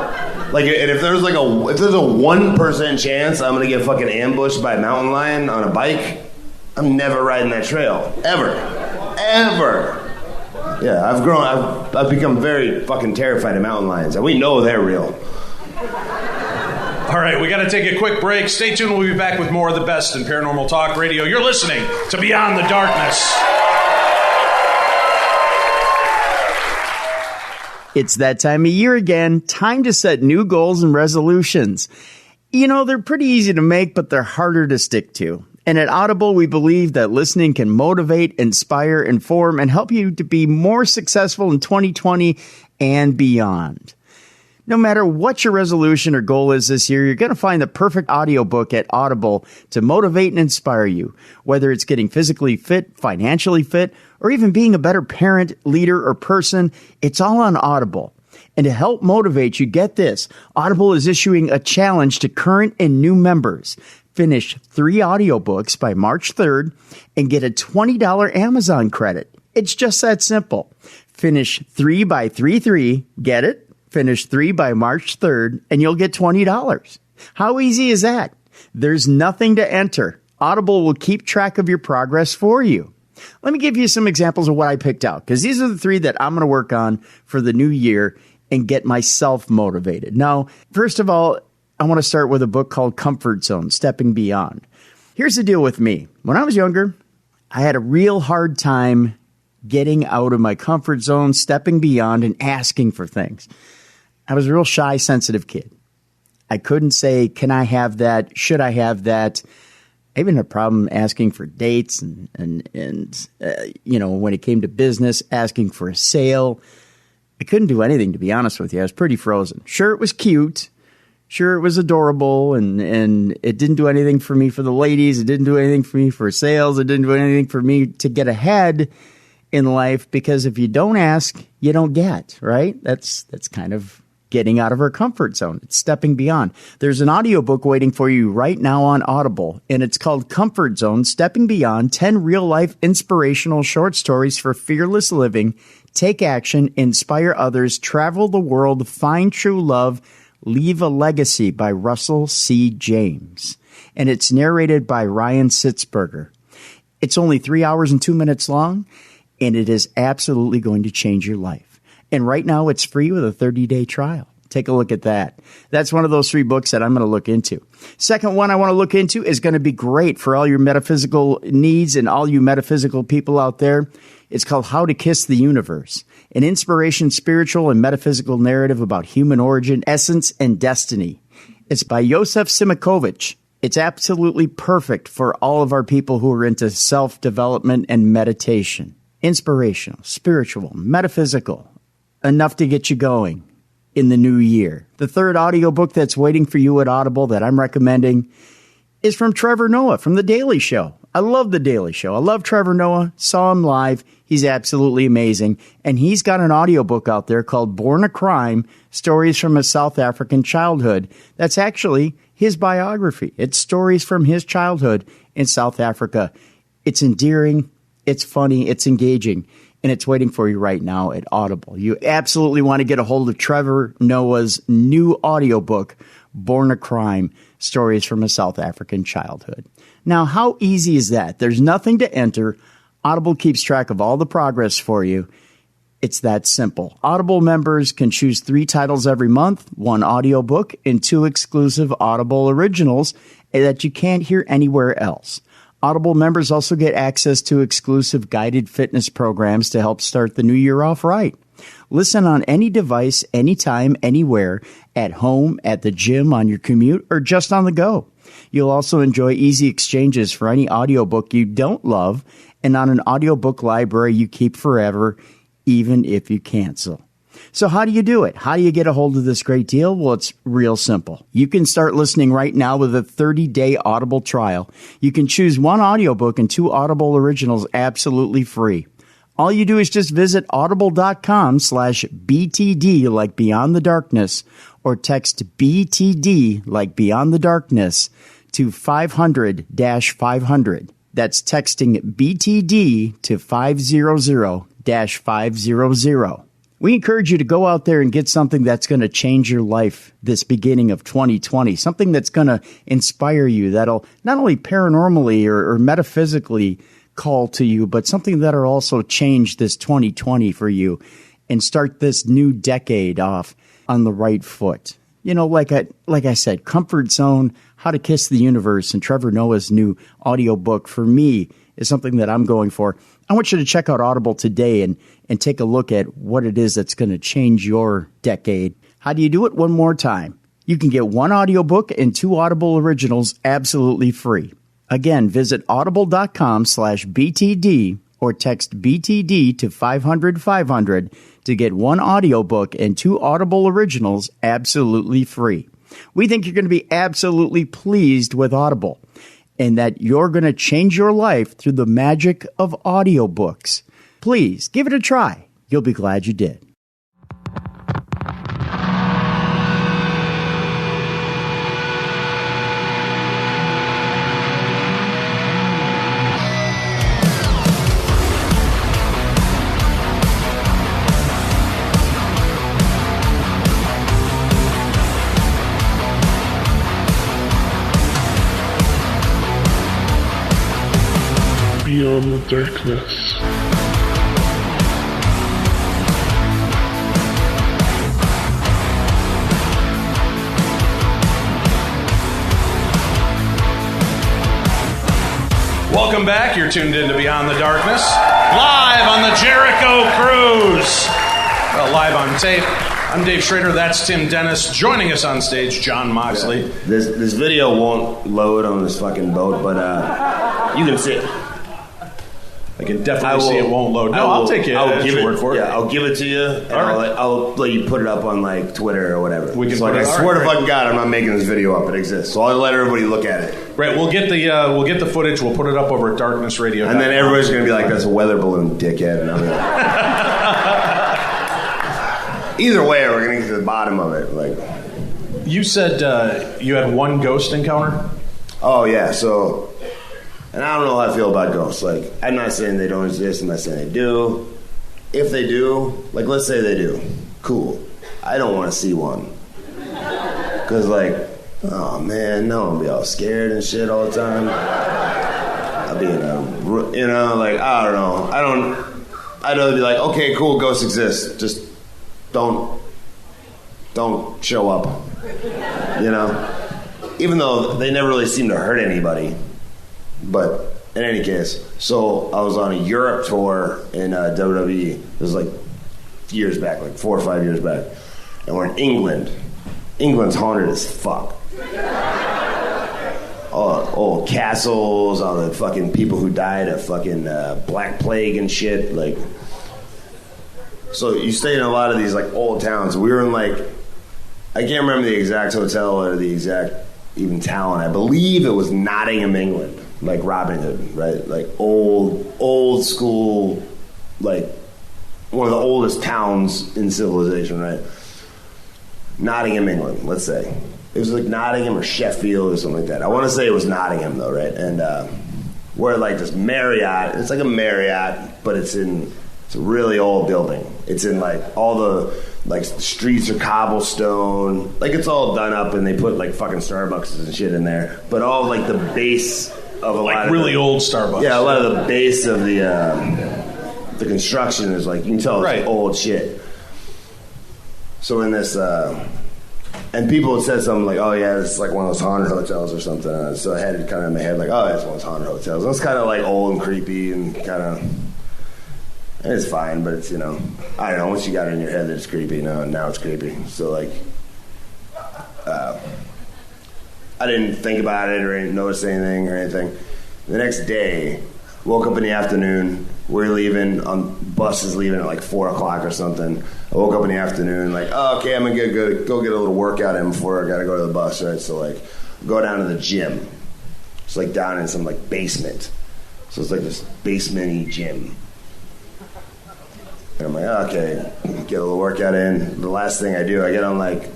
Speaker 7: Like, and if there's a 1% chance I'm gonna get fucking ambushed by a mountain lion on a bike, I'm never riding that trail. Ever. Yeah, I've become very fucking terrified of mountain lions, and we know they're real.
Speaker 4: All right, we got to take a quick break. Stay tuned. We'll be back with more of the best in Paranormal Talk Radio. You're listening to Beyond the Darkness.
Speaker 2: It's that time of year again. Time to set new goals and resolutions. You know, they're pretty easy to make, but they're harder to stick to. And at Audible, we believe that listening can motivate, inspire, inform, and help you to be more successful in 2020 and beyond. No matter what your resolution or goal is this year, you're going to find the perfect audiobook at Audible to motivate and inspire you. Whether it's getting physically fit, financially fit, or even being a better parent, leader, or person, it's all on Audible. And to help motivate you, get this, Audible is issuing a challenge to current and new members. Finish 3 audiobooks by March 3rd and get a $20 Amazon credit. It's just that simple. Finish 3 by 3-3, get it? Finish 3 by March 3rd, and you'll get $20. How easy is that? There's nothing to enter. Audible will keep track of your progress for you. Let me give you some examples of what I picked out, because these are the 3 that I'm going to work on for the new year and get myself motivated. Now, first of all, I want to start with a book called Comfort Zone, Stepping Beyond. Here's the deal with me. When I was younger, I had a real hard time getting out of my comfort zone, stepping beyond, and asking for things. I was a real shy, sensitive kid. I couldn't say, can I have that? Should I have that? I even had a problem asking for dates and when it came to business, asking for a sale. I couldn't do anything, to be honest with you. I was pretty frozen. Sure, it was cute. Sure, it was adorable, and it didn't do anything for me for the ladies. It didn't do anything for me for sales. It didn't do anything for me to get ahead in life, because if you don't ask, you don't get, right? That's kind of getting out of our comfort zone. It's stepping beyond. There's an audiobook waiting for you right now on Audible, and it's called Comfort Zone, Stepping Beyond, 10 real-life inspirational short stories for fearless living. Take action, inspire others, travel the world, find true love, leave a legacy, by Russell C. James. And it's narrated by Ryan Sitzberger. It's only 3 hours and 2 minutes long, and it is absolutely going to change your life. And right now it's free with a 30-day trial. Take a look at that. That's one of those 3 books that I'm going to look into. Second one I want to look into is going to be great for all your metaphysical needs and all you metaphysical people out there. It's called How to Kiss the Universe, an inspiration, spiritual, and metaphysical narrative about human origin, essence, and destiny. It's by Yosef Simokovich. It's absolutely perfect for all of our people who are into self-development and meditation. Inspirational, spiritual, metaphysical, enough to get you going in the new year. The third audiobook that's waiting for you at Audible that I'm recommending is from Trevor Noah from The Daily Show. I love The Daily Show. I love Trevor Noah. Saw him live. He's absolutely amazing. And he's got an audiobook out there called Born a Crime, Stories from a South African Childhood. That's actually his biography. It's stories from his childhood in South Africa. It's endearing. It's funny. It's engaging. And it's waiting for you right now at Audible. You absolutely want to get a hold of Trevor Noah's new audiobook, Born a Crime, Stories from a South African Childhood. Now, how easy is that? There's nothing to enter. Audible keeps track of all the progress for you. It's that simple. Audible members can choose 3 titles every month, 1 audiobook, and 2 exclusive Audible Originals that you can't hear anywhere else. Audible members also get access to exclusive guided fitness programs to help start the new year off right. Listen on any device, anytime, anywhere, at home, at the gym, on your commute, or just on the go. You'll also enjoy easy exchanges for any audiobook you don't love and on an audiobook library you keep forever, even if you cancel. So how do you do it? How do you get a hold of this great deal? Well, it's real simple. You can start listening right now with a 30-day Audible trial. You can choose 1 audiobook and 2 Audible Originals absolutely free. All you do is just visit audible.com/BTD like Beyond the Darkness or text BTD like Beyond the Darkness to 500-500. That's texting BTD to 500-500. We encourage you to go out there and get something that's going to change your life this beginning of 2020, something that's going to inspire you, that'll not only paranormally or metaphysically call to you, but something that'll also change this 2020 for you and start this new decade off on the right foot. You know, like I said, Comfort Zone, How to Kiss the Universe, and Trevor Noah's new audiobook for me is something that I'm going for. I want you to check out Audible today and take a look at what it is that's going to change your decade. How do you do it? One more time. You can get 1 audiobook and 2 Audible Originals absolutely free. Again, visit audible.com/BTD or text BTD to 500-500 to get 1 audiobook and 2 Audible Originals absolutely free. We think you're going to be absolutely pleased with Audible and that you're going to change your life through the magic of audiobooks. Please give it a try. You'll be glad you did.
Speaker 6: beyond the darkness.
Speaker 4: Welcome back. You're tuned in to Beyond the Darkness, live on the Jericho Cruise. Live on tape. I'm Dave Schrader. That's Tim Dennis. Joining us on stage, Jon Moxley.
Speaker 7: Yeah. This video won't load on this fucking boat, but you can see it.
Speaker 4: I can definitely see it won't load. No, I'll take it.
Speaker 7: I'll give it.
Speaker 4: Word for it.
Speaker 7: Yeah, I'll give it to you. And I'll let you put it up on like Twitter or whatever.
Speaker 4: We can.
Speaker 7: So, I swear to fucking God, I'm not making this video up. It exists. So I'll let everybody look at it.
Speaker 4: Right. We'll get the footage. We'll put it up over at Darkness Radio.
Speaker 7: And then everybody's gonna be like, "That's a weather balloon, dickhead." And I'm like, either way, we're gonna get to the bottom of it. Like,
Speaker 4: you said you had one ghost encounter.
Speaker 7: Oh yeah. So. And I don't know how I feel about ghosts. Like, I'm not saying they don't exist. I'm not saying they do. If they do, like, let's say they do. Cool. I don't want to see one. Because, like, oh, man, no, I'll be all scared and shit all the time. I'll be in a, like, I don't know. I'd rather be like, okay, cool, ghosts exist. Just don't show up. You know? Even though they never really seem to hurt anybody. But in any case, so I was on a Europe tour in WWE. It was like years back, like 4 or 5 years back. And we're in England. England's haunted as fuck. All castles, all the fucking people who died of fucking Black Plague and shit. Like, so you stay in a lot of these like old towns. We were in like, I can't remember the exact hotel or the exact even town. I believe it was Nottingham, England. Like Robin Hood, right? Like old school, like one of the oldest towns in civilization, right? Nottingham, England, let's say. It was like Nottingham or Sheffield or something like that. I want to say it was Nottingham though, right? And we're at like this Marriott. It's like a Marriott, but it's a really old building. It's in like all the like the streets are cobblestone. Like it's all done up and they put like fucking Starbucks and shit in there. But all like the base of a lot of
Speaker 4: really old Starbucks.
Speaker 7: Yeah, a lot of the base of the construction is like, you can tell it's old shit. So in this, and people had said something like, oh yeah, it's like one of those haunted hotels or something. And so I had it kind of in my head like, oh, that's one of those haunted hotels. And it's kind of like old and creepy and kind of, and it's fine, but it's, you know, I don't know, once you got it in your head that it's creepy, now it's creepy. So like, I didn't think about it or notice anything or anything. The next day, woke up in the afternoon. We're leaving, bus is leaving at like 4 o'clock or something. I woke up in the afternoon, like, oh, okay, I'm gonna go get a little workout in before I gotta go to the bus, right? So like, go down to the gym. It's like down in some like basement. So it's like this basement-y gym. And I'm like, okay, get a little workout in. The last thing I do, I get on like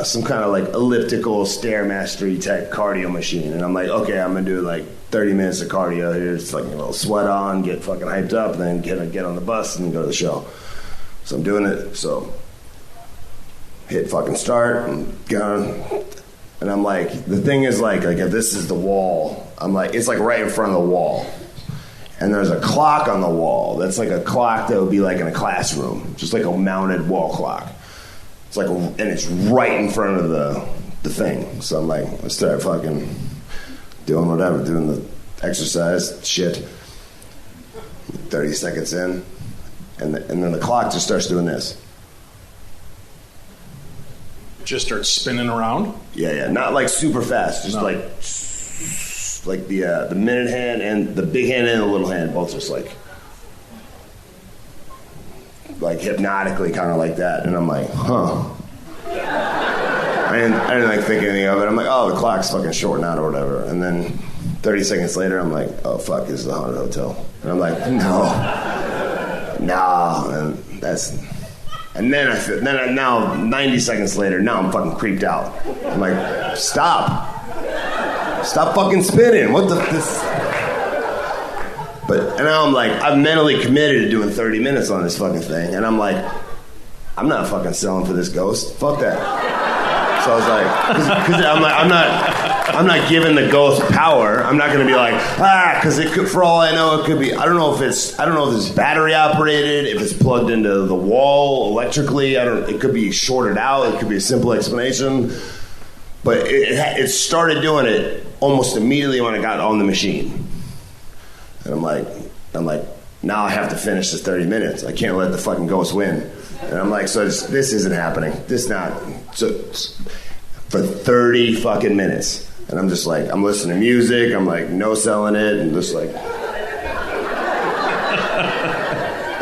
Speaker 7: some kind of like elliptical Stairmastery type cardio machine. And I'm like, okay, I'm going to do like 30 minutes of cardio here. It's like a little sweat on, get fucking hyped up, and then get on the bus and go to the show. So I'm doing it. So hit fucking start and get on. And I'm like, the thing is like if this is the wall, I'm like, it's like right in front of the wall. And there's a clock on the wall. That's like a clock that would be like in a classroom. Just like a mounted wall clock. It's like, and it's right in front of the thing. So I'm like, I start fucking doing whatever, doing the exercise shit. 30 seconds in, and then the clock just starts doing this.
Speaker 4: Just starts spinning around?
Speaker 7: Yeah, not like super fast, just like the minute hand and the big hand and the little hand, both just like hypnotically kind of like that. And I'm like, huh. I didn't like think anything of it. I'm like, oh, the clock's fucking shorting out or whatever. And then 30 seconds later, I'm like, oh fuck, this is a haunted hotel. And I'm like, no. And then now 90 seconds later, now I'm fucking creeped out. I'm like, stop fucking spinning. What the this? And now I'm like, I'm mentally committed to doing 30 minutes on this fucking thing. And I'm like, I'm not fucking selling for this ghost. Fuck that. So I was like, because I'm not giving the ghost power. I'm not going to be like, because it could, for all I know, it could be. I don't know if it's battery operated, if it's plugged into the wall electrically. It could be shorted out. It could be a simple explanation. But it started doing it almost immediately when I got on the machine. And I'm like, now I have to finish this 30 minutes. I can't let the fucking ghost win. And I'm like, so this isn't happening. For 30 fucking minutes. And I'm just like, I'm listening to music. I'm like, no selling it. And just like.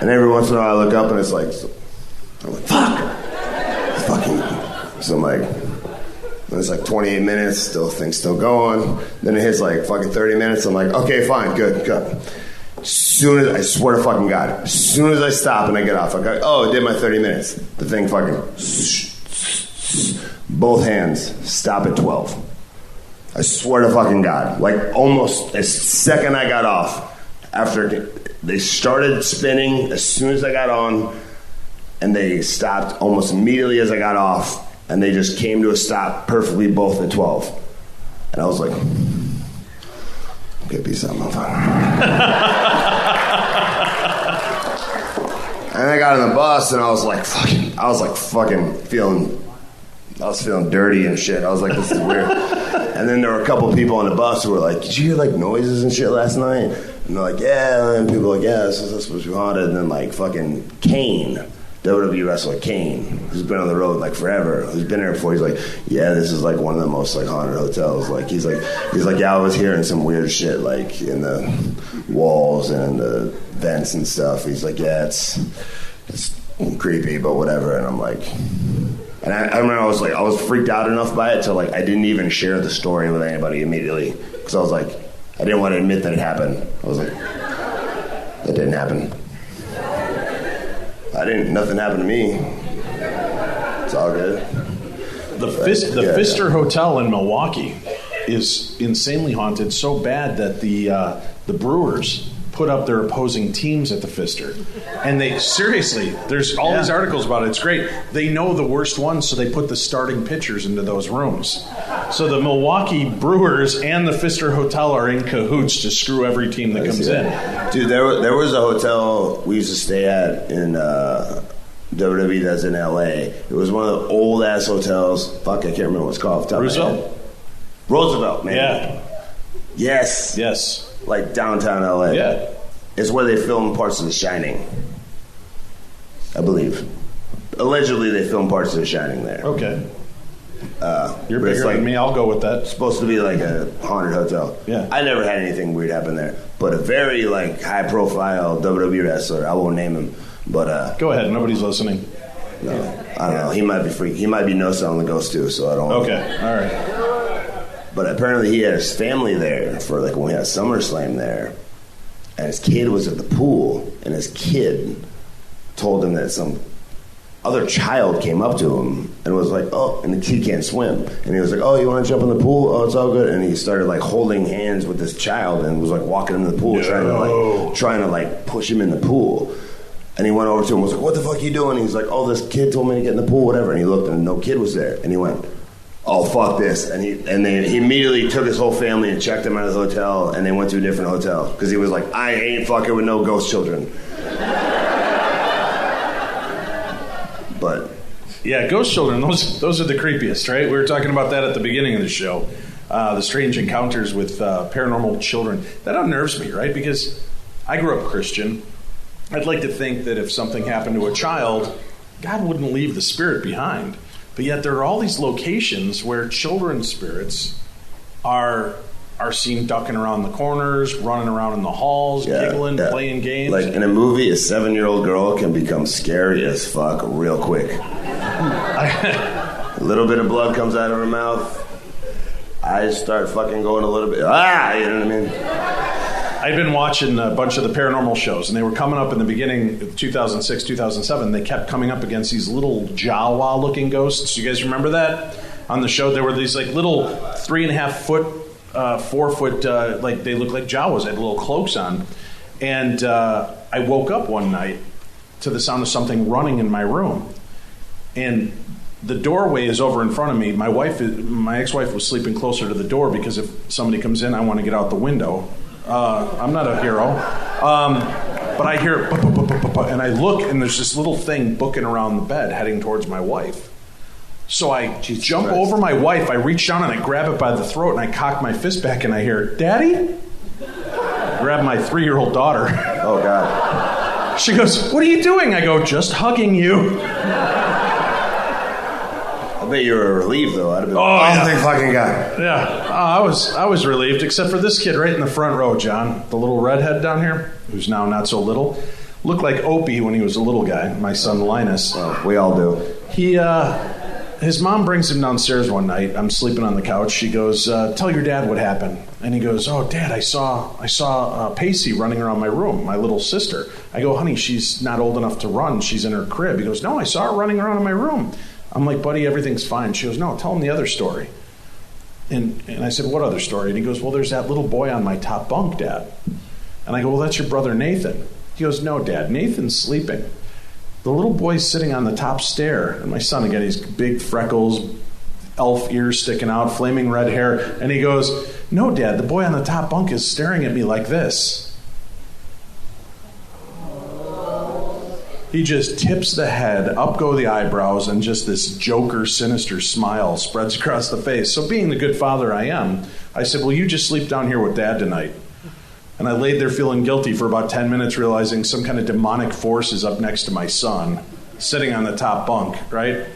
Speaker 7: And every once in a while I look up and it's like, I'm like, fuck. Fucking. So I'm like, it's like 28 minutes, thing's still going. Then it hits like fucking 30 minutes. I'm like, okay, fine, good. As soon as, I swear to fucking God, as soon as I stop and I get off, I go, oh, it did my 30 minutes. The thing fucking, both hands, stop at 12. I swear to fucking God. Like almost a second I got off, after they started spinning as soon as I got on, and they stopped almost immediately as I got off. And they just came to a stop perfectly both at 12. And I was like, okay, peace out, motherfucker. And I got on the bus and I was feeling dirty and shit. I was like, this is weird. And then there were a couple of people on the bus who were like, did you hear like noises and shit last night? And they're like, yeah. And people were like, yeah, this is supposed to be haunted. And then like fucking Kane, WWE wrestler Kane, who's been on the road like forever, who's been there before, he's like, yeah, this is like one of the most like haunted hotels. Like he's like, yeah, I was hearing some weird shit like in the walls and in the vents and stuff. He's like, yeah, it's creepy, but whatever. And I'm like, and I remember I was freaked out enough by it to like I didn't even share the story with anybody immediately because I was like, I didn't want to admit that it happened. I was like, that didn't happen. Nothing happened to me. It's all good.
Speaker 4: The Pfister Hotel in Milwaukee is insanely haunted, so bad that the Brewers put up their opposing teams at the Pfister. And they, seriously, there's all these articles about it. It's great. They know the worst ones, so they put the starting pitchers into those rooms. So the Milwaukee Brewers and the Pfister Hotel are in cahoots to screw every team that comes in.
Speaker 7: Dude, there was a hotel we used to stay at in WWE that's in L.A. It was one of the old-ass hotels. Fuck, I can't remember what it's called. Roosevelt, man.
Speaker 4: Yeah.
Speaker 7: Yes. Like downtown L.A.
Speaker 4: Yeah.
Speaker 7: It's where they filmed parts of The Shining, I believe. Allegedly, they filmed parts of The Shining there.
Speaker 4: Okay. You're bigger than me. I'll go with that.
Speaker 7: It's supposed to be like a haunted hotel.
Speaker 4: Yeah.
Speaker 7: I never had anything weird happen there. But a very like high-profile WWE wrestler, I won't name him, but...
Speaker 4: go ahead. Nobody's listening.
Speaker 7: No, I don't know. He might be freak. He might be no-selling the ghost, too, so I don't know.
Speaker 4: Okay. All right.
Speaker 7: But apparently he had his family there for like when we had SummerSlam there, and his kid was at the pool, and his kid told him that some other child came up to him and was like, oh, and the kid can't swim, and he was like, oh, you want to jump in the pool? Oh, it's all good. And he started like holding hands with this child and was like walking into the pool, trying to push him in the pool. And he went over to him and was like, what the fuck are you doing? And he's like, oh, this kid told me to get in the pool, whatever. And he looked and no kid was there, and he went, oh, fuck this. And he immediately took his whole family and checked them out of the hotel, and they went to a different hotel. Because he was like, I ain't fucking with no ghost children. But...
Speaker 4: yeah, ghost children, those are the creepiest, right? We were talking about that at the beginning of the show. The strange encounters with paranormal children. That unnerves me, right? Because I grew up Christian. I'd like to think that if something happened to a child, God wouldn't leave the spirit behind. But yet there are all these locations where children's spirits are seen ducking around the corners, running around in the halls, giggling, playing games.
Speaker 7: Like in a movie, a 7-year-old girl can become scary as fuck real quick. A little bit of blood comes out of her mouth. Eyes start fucking going a little bit. You know what I mean?
Speaker 4: I'd been watching a bunch of the paranormal shows, and they were coming up in the beginning of 2006, 2007. They kept coming up against these little Jawa-looking ghosts. You guys remember that? On the show, there were these like little 3.5 foot, 4 foot, like they looked like Jawas. They had little cloaks on. And I woke up one night to the sound of something running in my room. And the doorway is over in front of me. My ex-wife was sleeping closer to the door because if somebody comes in, I want to get out the window. I'm not a hero. But I hear, and I look, and there's this little thing booking around the bed heading towards my wife. So I jump over my wife, I reach down and I grab it by the throat, and I cock my fist back, and I hear, Daddy? I grab my 3-year-old daughter.
Speaker 7: Oh, God.
Speaker 4: She goes, what are you doing? I go, just hugging you.
Speaker 7: I bet you were relieved, though. I'd have been
Speaker 4: yeah.
Speaker 7: Fucking guy.
Speaker 4: Yeah, I was relieved, except for this kid right in the front row, John, the little redhead down here, who's now not so little. Looked like Opie when he was a little guy, my son Linus.
Speaker 7: Oh, we all do.
Speaker 4: His mom brings him downstairs one night. I'm sleeping on the couch. She goes, tell your dad what happened. And he goes, oh, Dad, I saw Pacey running around my room, my little sister. I go, honey, she's not old enough to run. She's in her crib. He goes, no, I saw her running around in my room. I'm like, buddy, everything's fine. She goes, no, tell him the other story. And I said, what other story? And he goes, well, there's that little boy on my top bunk, Dad. And I go, well, that's your brother Nathan. He goes, no, Dad, Nathan's sleeping. The little boy's sitting on the top stair. And my son, again, he's big freckles, elf ears sticking out, flaming red hair. And he goes, no, Dad, the boy on the top bunk is staring at me like this. He just tips the head, up go the eyebrows, and just this Joker sinister smile spreads across the face. So being the good father I am, I said, well, you just sleep down here with Dad tonight. And I laid there feeling guilty for about 10 minutes, realizing some kind of demonic force is up next to my son, sitting on the top bunk, right?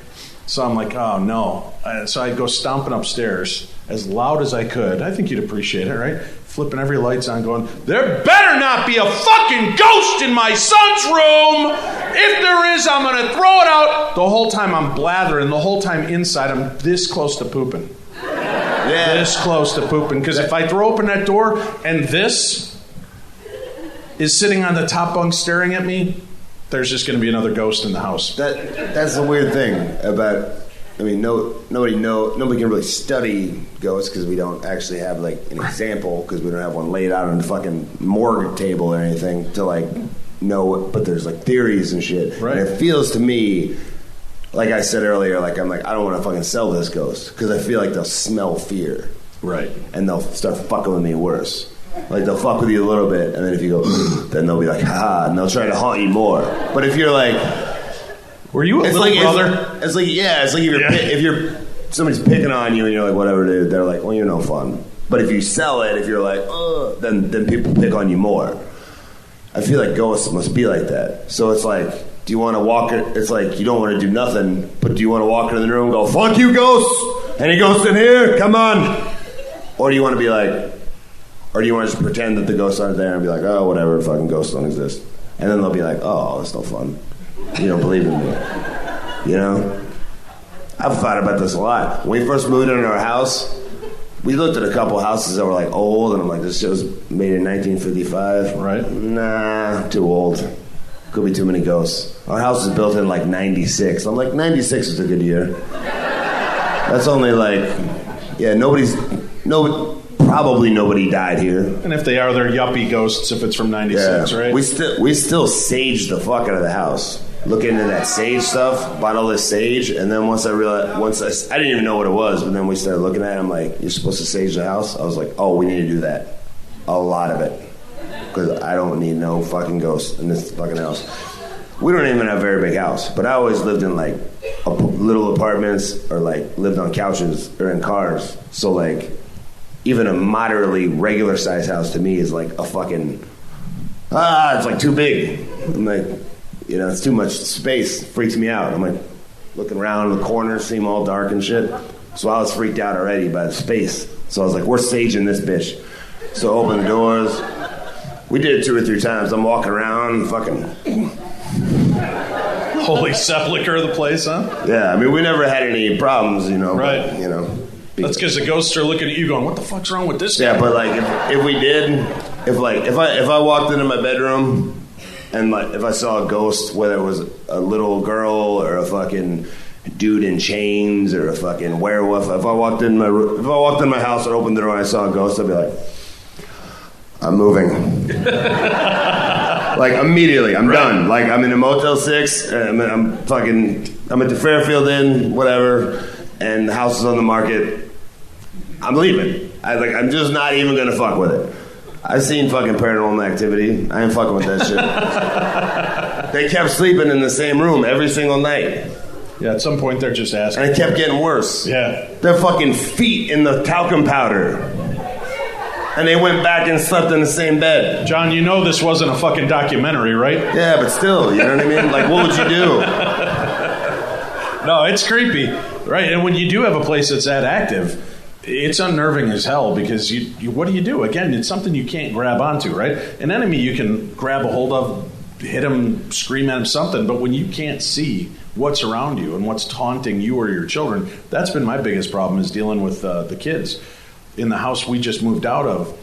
Speaker 4: So I'm like, oh, no. So I'd go stomping upstairs as loud as I could. I think you'd appreciate it, right? Flipping every lights on, going, there better not be a fucking ghost in my son's room. If there is, I'm going to throw it out. The whole time I'm blathering. The whole time inside, I'm this close to pooping. Yeah. This close to pooping. Because if I throw open that door and this is sitting on the top bunk staring at me, there's just going to be another ghost in the house.
Speaker 7: That's the weird thing about, I mean, nobody can really study ghosts because we don't actually have like an example, because we don't have one laid out on the fucking morgue table or anything to like know it, but there's like theories and shit.
Speaker 4: Right.
Speaker 7: And it feels to me, like I said earlier, like I'm like, I don't want to fucking sell this ghost because I feel like they'll smell fear.
Speaker 4: Right.
Speaker 7: And they'll start fucking with me worse. Like, they'll fuck with you a little bit, and then if you go, then they'll be like, ha, and they'll try to haunt you more. But if you're like...
Speaker 4: Were you a little brother?
Speaker 7: It's like if somebody's picking on you and you're like, whatever, dude, they're like, well, you're no fun. But if you sell it, if you're like, then people pick on you more. I feel like ghosts must be like that. So it's like, do you want to walk it? It's like, you don't want to do nothing, but do you want to walk into the room and go, fuck you, ghosts? Any ghosts in here? Come on. Or do you want to be like... Or do you want to just pretend that the ghosts aren't there and be like, oh, whatever, fucking ghosts don't exist? And then they'll be like, oh, that's no fun. You don't believe in me. You know? I've thought about this a lot. When we first moved into our house, we looked at a couple houses that were like old, and I'm like, this shit was made in 1955.
Speaker 4: Right.
Speaker 7: Nah, too old. Could be too many ghosts. Our house was built in like 96. I'm like, 96 is a good year. That's only like, yeah, probably nobody died here.
Speaker 4: And if they are, they're yuppie ghosts if it's from 96, right?
Speaker 7: We still saged the fuck out of the house. Look into that sage stuff, bought all this sage, and then once I realized, I didn't even know what it was, but then we started looking at it, I'm like, you're supposed to sage the house? I was like, oh, we need to do that. A lot of it. Because I don't need no fucking ghosts in this fucking house. We don't even have a very big house, but I always lived in like little apartments or like lived on couches or in cars. So like, even a moderately regular size house to me is like a fucking, it's like too big. I'm like, you know, it's too much space. It freaks me out. I'm like looking around the corners, see them all dark and shit. So I was freaked out already by the space. So I was like, we're saging this bitch. So open the doors. We did it 2 or 3 times. I'm walking around, fucking.
Speaker 4: Holy sepulcher of the place, huh?
Speaker 7: Yeah, I mean, we never had any problems, you know.
Speaker 4: Right.
Speaker 7: But, you know.
Speaker 4: That's because the ghosts are looking at you going, what the fuck's wrong with this guy?
Speaker 7: Yeah, but like if we did, if I walked into my bedroom and like if I saw a ghost, whether it was a little girl or a fucking dude in chains or a fucking werewolf, if I walked in my house and opened the door and I saw a ghost, I'd be like, I'm moving. Like Like, immediately, I'm done. Like, I'm in a Motel 6, I'm at the Fairfield Inn, whatever, and the house is on the market. I'm leaving. I'm just not even gonna fuck with it. I've seen fucking Paranormal Activity. I ain't fucking with that shit. They kept sleeping in the same room every single night.
Speaker 4: Yeah, at some point they're just asking.
Speaker 7: And it kept getting worse.
Speaker 4: Yeah.
Speaker 7: Their fucking feet in the talcum powder. And they went back and slept in the same bed.
Speaker 4: John, you know this wasn't a fucking documentary, right?
Speaker 7: Yeah, but still, you know what I mean? Like, what would you do?
Speaker 4: No, it's creepy, right? And when you do have a place that's that active, it's unnerving as hell because you what do? Again, it's something you can't grab onto, right? An enemy you can grab a hold of, hit him, scream at him, something, but when you can't see what's around you and what's taunting you or your children, that's been my biggest problem is dealing with the kids. In the house we just moved out of,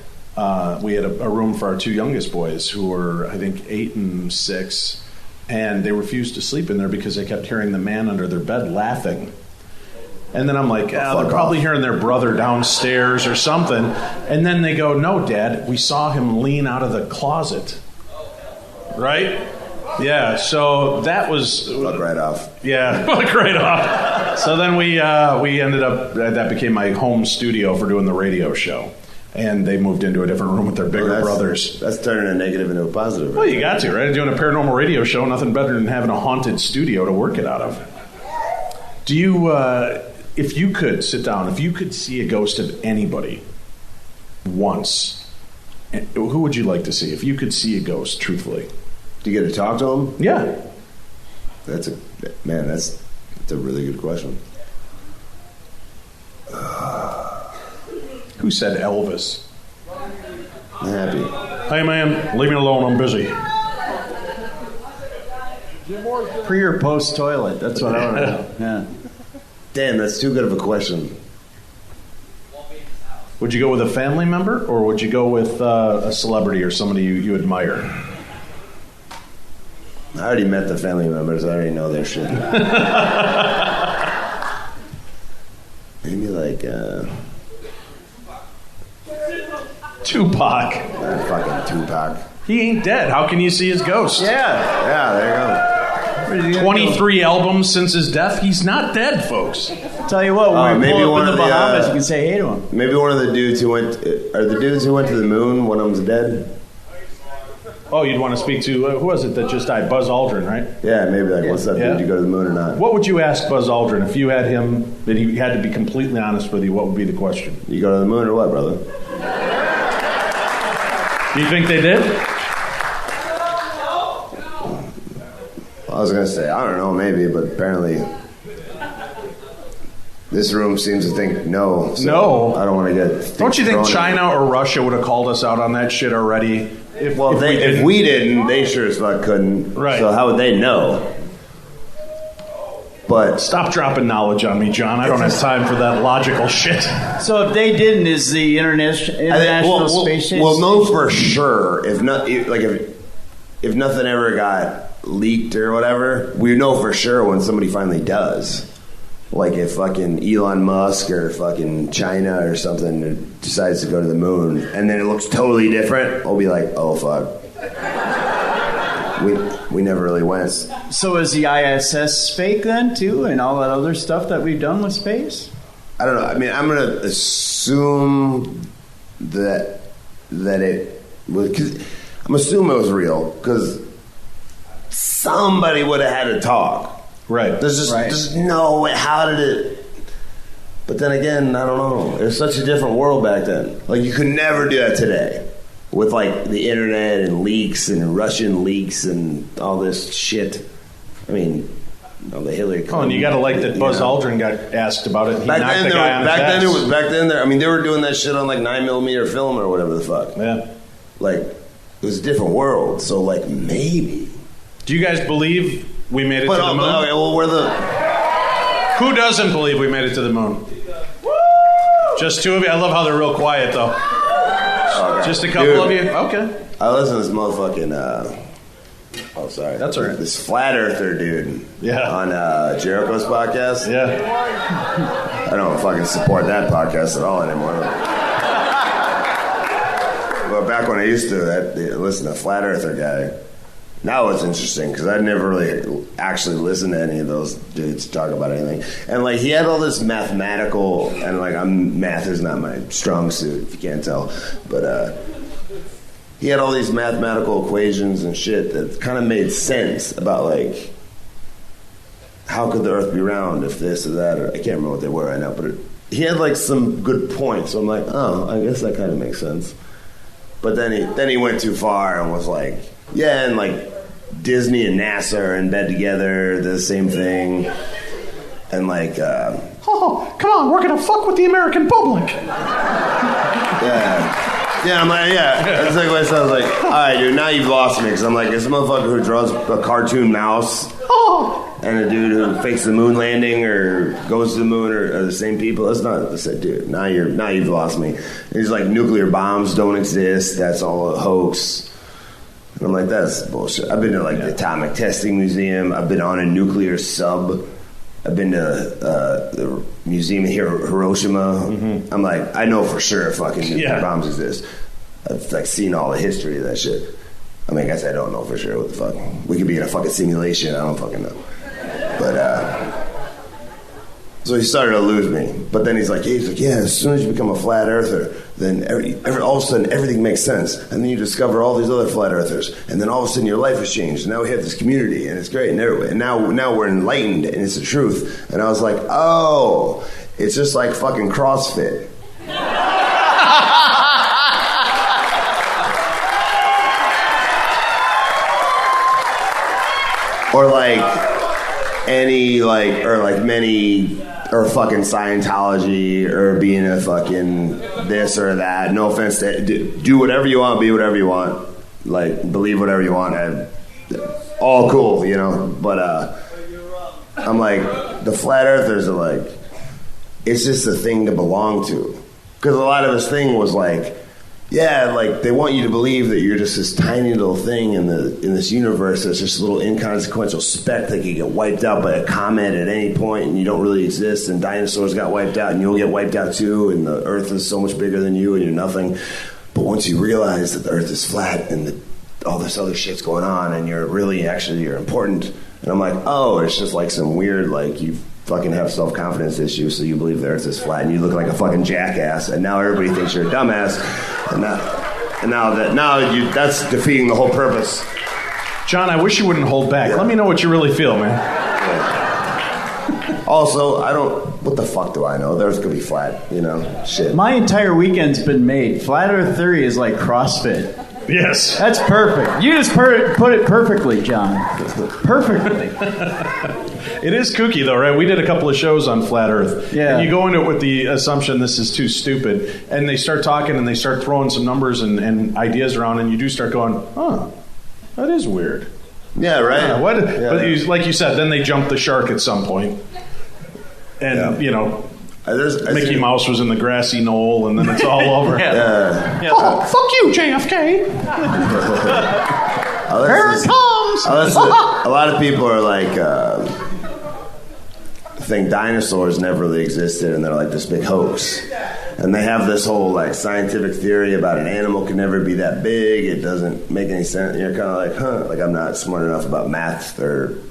Speaker 4: we had a room for our two youngest boys who were, I think, 8 and 6, and they refused to sleep in there because they kept hearing the man under their bed laughing. And then I'm like, they're probably hearing their brother downstairs or something. And then they go, no, Dad, we saw him lean out of the closet. Right? Yeah, so that was...
Speaker 7: Fuck right off.
Speaker 4: Yeah, fuck right off. So then we ended up... That became my home studio for doing the radio show. And they moved into a different room with their bigger brothers.
Speaker 7: That's turning a negative into a positive.
Speaker 4: Well, you got to, right? Doing a paranormal radio show, nothing better than having a haunted studio to work it out of. Do you... if you could sit down, if you could see a ghost of anybody once, who would you like to see? If you could see a ghost, truthfully.
Speaker 7: Do you get to talk to him?
Speaker 4: Yeah.
Speaker 7: That's a really good question.
Speaker 4: Who said Elvis?
Speaker 7: I'm happy.
Speaker 4: Hey, man, leave me alone. I'm busy.
Speaker 2: Pre or post toilet? That's what I want to know. Yeah.
Speaker 7: Damn, that's too good of a question.
Speaker 4: Would you go with a family member, or would you go with a celebrity or somebody you admire?
Speaker 7: I already met the family members. I already know their shit. Maybe like
Speaker 4: Tupac.
Speaker 7: not fucking Tupac.
Speaker 4: He ain't dead. How can you see his ghost?
Speaker 7: Yeah, there you go.
Speaker 4: 23 albums since his death. He's not dead, folks.
Speaker 2: Tell you what, when we
Speaker 7: maybe
Speaker 2: pull
Speaker 7: one
Speaker 2: up in
Speaker 7: of
Speaker 2: the
Speaker 7: the,
Speaker 2: Bahamas, you can say hey to him.
Speaker 7: Maybe one of the dudes who went to the moon. One of them's dead.
Speaker 4: Oh, you'd want to speak to, who was it that just died? Buzz Aldrin, right?
Speaker 7: Yeah, maybe like, what's up,
Speaker 4: Yeah.
Speaker 7: dude? You go to the moon or not?
Speaker 4: What would you ask Buzz Aldrin if you had him, that he had to be completely honest with you? What would be the question?
Speaker 7: You go to the moon or what, brother?
Speaker 4: Do you think they did?
Speaker 7: I was gonna say, I don't know, maybe, but apparently this room seems to think no. So
Speaker 4: No.
Speaker 7: I don't want to get.
Speaker 4: Don't you think
Speaker 7: thrown at
Speaker 4: China or Russia would have called us out on that shit already? If
Speaker 7: we didn't, they sure as fuck couldn't.
Speaker 4: Right.
Speaker 7: So how would they know? But
Speaker 4: Stop dropping knowledge on me, John. I don't have time for that logical shit.
Speaker 2: So if they didn't, is the International Space Station?
Speaker 7: We'll know for sure if nothing ever got leaked or whatever. We know for sure when somebody finally does. Like if fucking Elon Musk or fucking China or something decides to go to the moon and then it looks totally different, we'll be like, oh fuck. We never really went.
Speaker 2: So is the ISS fake then too, and all that other stuff that we've done with space?
Speaker 7: I don't know. I mean, I'm gonna assume that it was. Cause I'm assuming it was real because somebody would have had to talk.
Speaker 4: Right.
Speaker 7: There's just no way. How did it? But then again, I don't know. It was such a different world back then. Like you could never do that today. With like the internet and leaks and Russian leaks and all this shit. I mean, the Hillary Clinton.
Speaker 4: Oh, and you got to like that Buzz Aldrin got asked about it. And he knocked the guy on his ass.
Speaker 7: Back then, I mean, they were doing that shit on like 9mm film or whatever the fuck.
Speaker 4: Yeah.
Speaker 7: Like, it was a different world. So, like, maybe.
Speaker 4: Do you guys believe we made it to the moon?
Speaker 7: Okay, well,
Speaker 4: Who doesn't believe we made it to the moon? Just two of you? I love how they're real quiet, though. Just a couple of you? Okay.
Speaker 7: I listen to this motherfucking, sorry.
Speaker 4: That's all right.
Speaker 7: This flat earther dude.
Speaker 4: Yeah.
Speaker 7: On Jericho's podcast.
Speaker 4: Yeah.
Speaker 7: I don't fucking support that podcast at all anymore. But back when I used to listen to Flat Earther guy, Now it's interesting because I'd never really actually listened to any of those dudes talk about anything. And like he had all this mathematical, and like math is not my strong suit if you can't tell, but he had all these mathematical equations and shit that kind of made sense about like how could the Earth be round if this or that, or I can't remember what they were right now, but he had like some good points. So I'm like, oh, I guess that kind of makes sense. But then he went too far and was like, yeah, and like Disney and NASA are in bed together, the same thing, and like,
Speaker 4: oh, come on, we're gonna fuck with the American public.
Speaker 7: Yeah, I'm like, yeah. That's like what I said. I was like, all right, dude, now you've lost me because I'm like, this motherfucker who draws a cartoon mouse and a dude who fakes the moon landing or goes to the moon are the same people. That's not the same, dude. Now you've lost me. And he's like, nuclear bombs don't exist. That's all a hoax. And I'm like, that's bullshit. I've been to like the Atomic Testing Museum. I've been on a nuclear sub. I've been to the museum here in Hiroshima. Mm-hmm. I'm like, I know for sure fucking nuclear bombs exist. I've like seen all the history of that shit. I mean, I guess I don't know for sure what the fuck. We could be in a fucking simulation. I don't fucking know. But so he started to lose me. But then he's like, yeah, as soon as you become a flat earther, then all of a sudden everything makes sense. And then you discover all these other flat earthers. And then all of a sudden your life has changed. And now we have this community and it's great. And now we're enlightened and it's the truth. And I was like, oh, it's just like fucking CrossFit. Or like any like or like many or fucking Scientology or being a fucking this or that. No offense to do whatever you want, be whatever you want, like believe whatever you want. All cool, you know. But I'm like, the flat earthers are like, it's just a thing to belong to, because a lot of his thing was like, yeah, like they want you to believe that you're just this tiny little thing in this universe that's just a little inconsequential speck that can get wiped out by a comet at any point, and you don't really exist, and dinosaurs got wiped out and you'll get wiped out too, and the earth is so much bigger than you and you're nothing. But once you realize that the earth is flat and all this other shit's going on and you're important, and I'm like, oh, it's just like some weird, like you fucking have self-confidence issues, so you believe the earth is flat and you look like a fucking jackass, and now everybody thinks you're a dumbass, and now that's defeating the whole purpose.
Speaker 4: John, I wish you wouldn't hold back. Let me know what you really feel, man.
Speaker 7: Yeah. Also, what the fuck do I know? The earth could be flat, you know? Shit.
Speaker 2: My entire weekend's been made. Flat Earth theory is like CrossFit.
Speaker 4: Yes.
Speaker 2: That's perfect. You just put it perfectly, John. Perfectly.
Speaker 4: It is kooky, though, right? We did a couple of shows on Flat Earth. Yeah. And you go into it with the assumption this is too stupid. And they start talking and they start throwing some numbers and ideas around, and you do start going, huh, that is weird.
Speaker 7: Yeah, right.
Speaker 4: Yeah, what? Yeah. But like you said, then they jump the shark at some point. And, you know, Mickey Mouse was in the grassy knoll, and then it's all over. Oh, fuck you, JFK. Here it comes.
Speaker 7: A lot of people are like, think dinosaurs never really existed, and they're like this big hoax. And they have this whole like scientific theory about an animal can never be that big. It doesn't make any sense. And you're kind of like, huh? Like, I'm not smart enough about math or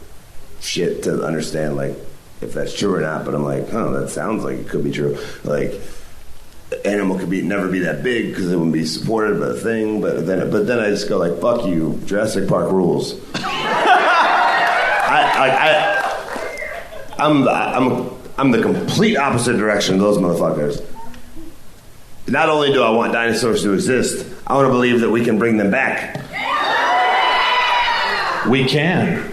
Speaker 7: shit to understand like if that's true or not. But I'm like, that sounds like it could be true. Like, animal could never be that big because it wouldn't be supported by the thing. But then I just go like, fuck you, Jurassic Park rules. I'm the complete opposite direction of those motherfuckers. Not only do I want dinosaurs to exist, I want to believe that we can bring them back.
Speaker 4: We can.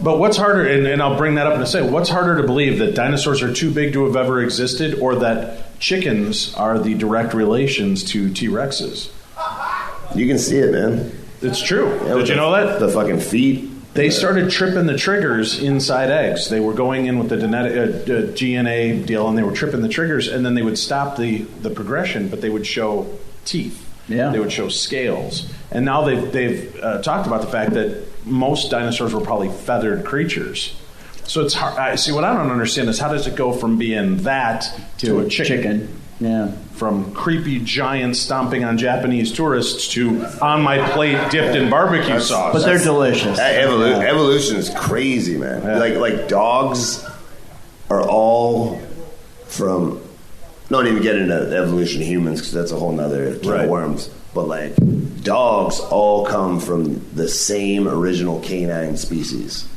Speaker 4: But what's harder, and I'll bring that up in a second, what's harder to believe, that dinosaurs are too big to have ever existed, or that chickens are the direct relations to T-Rexes?
Speaker 7: You can see it, man.
Speaker 4: It's true. Yeah, did you know that?
Speaker 7: The fucking feet.
Speaker 4: They started tripping the triggers inside eggs. They were going in with the GNA deal, and they were tripping the triggers, and then they would stop the progression, but they would show teeth. Yeah. They would show scales. And now they've talked about the fact that most dinosaurs were probably feathered creatures. So it's hard. See, what I don't understand is how does it go from being that to a chicken?
Speaker 2: Yeah.
Speaker 4: from creepy giants stomping on Japanese tourists to on my plate dipped in barbecue sauce.
Speaker 2: But they're delicious.
Speaker 7: Evolution is crazy, man.
Speaker 4: Yeah.
Speaker 7: Like dogs are all from. Don't even get into the evolution of humans because that's a whole nother can of worms. But like dogs all come from the same original canine species,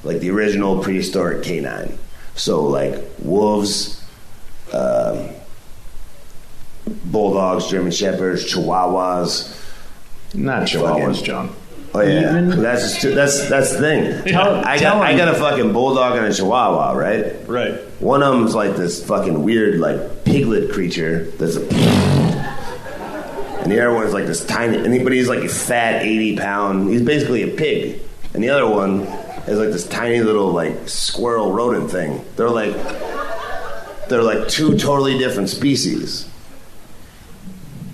Speaker 7: like the original prehistoric canine. So like wolves, bulldogs, German shepherds, chihuahuas.
Speaker 4: Not chihuahuas, John.
Speaker 7: Oh yeah, that's the thing. I got a fucking bulldog and a chihuahua, right?
Speaker 4: Right.
Speaker 7: One of them's like this fucking weird like piglet creature that's and the other one's like this tiny, but he's like a fat 80-pound. He's basically a pig, and the other one is like this tiny little like squirrel rodent thing. They're like two totally different species.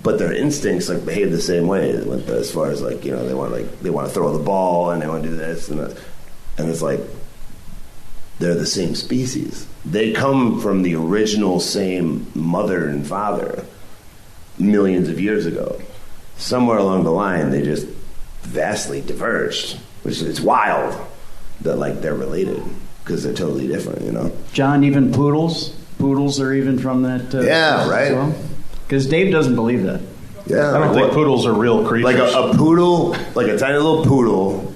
Speaker 7: But their instincts like behave the same way. As far as like, you know, they want to throw the ball and they want to do this and that, and it's like they're the same species. They come from the original same mother and father millions of years ago. Somewhere along the line, they just vastly diverged, which is wild that like they're related because they're totally different. You know,
Speaker 2: John, even poodles are even from that.
Speaker 7: Yeah, right.
Speaker 2: Well. Because Dave doesn't believe that.
Speaker 7: Yeah,
Speaker 4: I don't think poodles are real creatures.
Speaker 7: Like a poodle, like a tiny little poodle,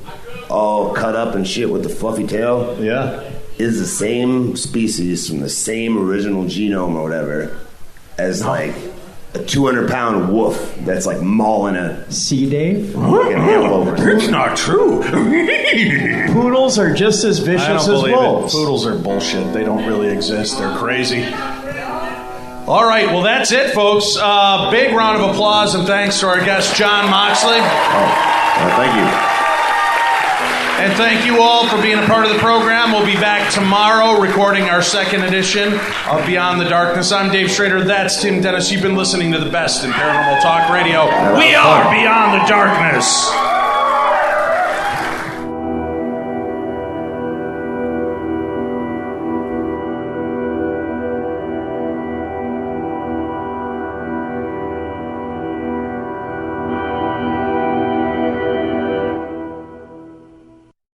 Speaker 7: all cut up and shit with the fluffy tail.
Speaker 4: Yeah,
Speaker 7: is the same species from the same original genome or whatever as like a 200-pound wolf that's like mauling a
Speaker 2: See, Dave?
Speaker 7: fucking antelope.
Speaker 4: it's not true.
Speaker 2: Poodles are just as
Speaker 4: I
Speaker 2: vicious
Speaker 4: don't
Speaker 2: as
Speaker 4: believe
Speaker 2: wolves.
Speaker 4: it. Poodles are bullshit. They don't really exist. They're crazy. All right, well, that's it, folks. Big round of applause and thanks to our guest, Jon Moxley.
Speaker 7: Thank you.
Speaker 4: And thank you all for being a part of the program. We'll be back tomorrow recording our second edition of Beyond the Darkness. I'm Dave Schrader. That's Tim Dennis. You've been listening to the best in paranormal talk radio. We are Beyond the Darkness.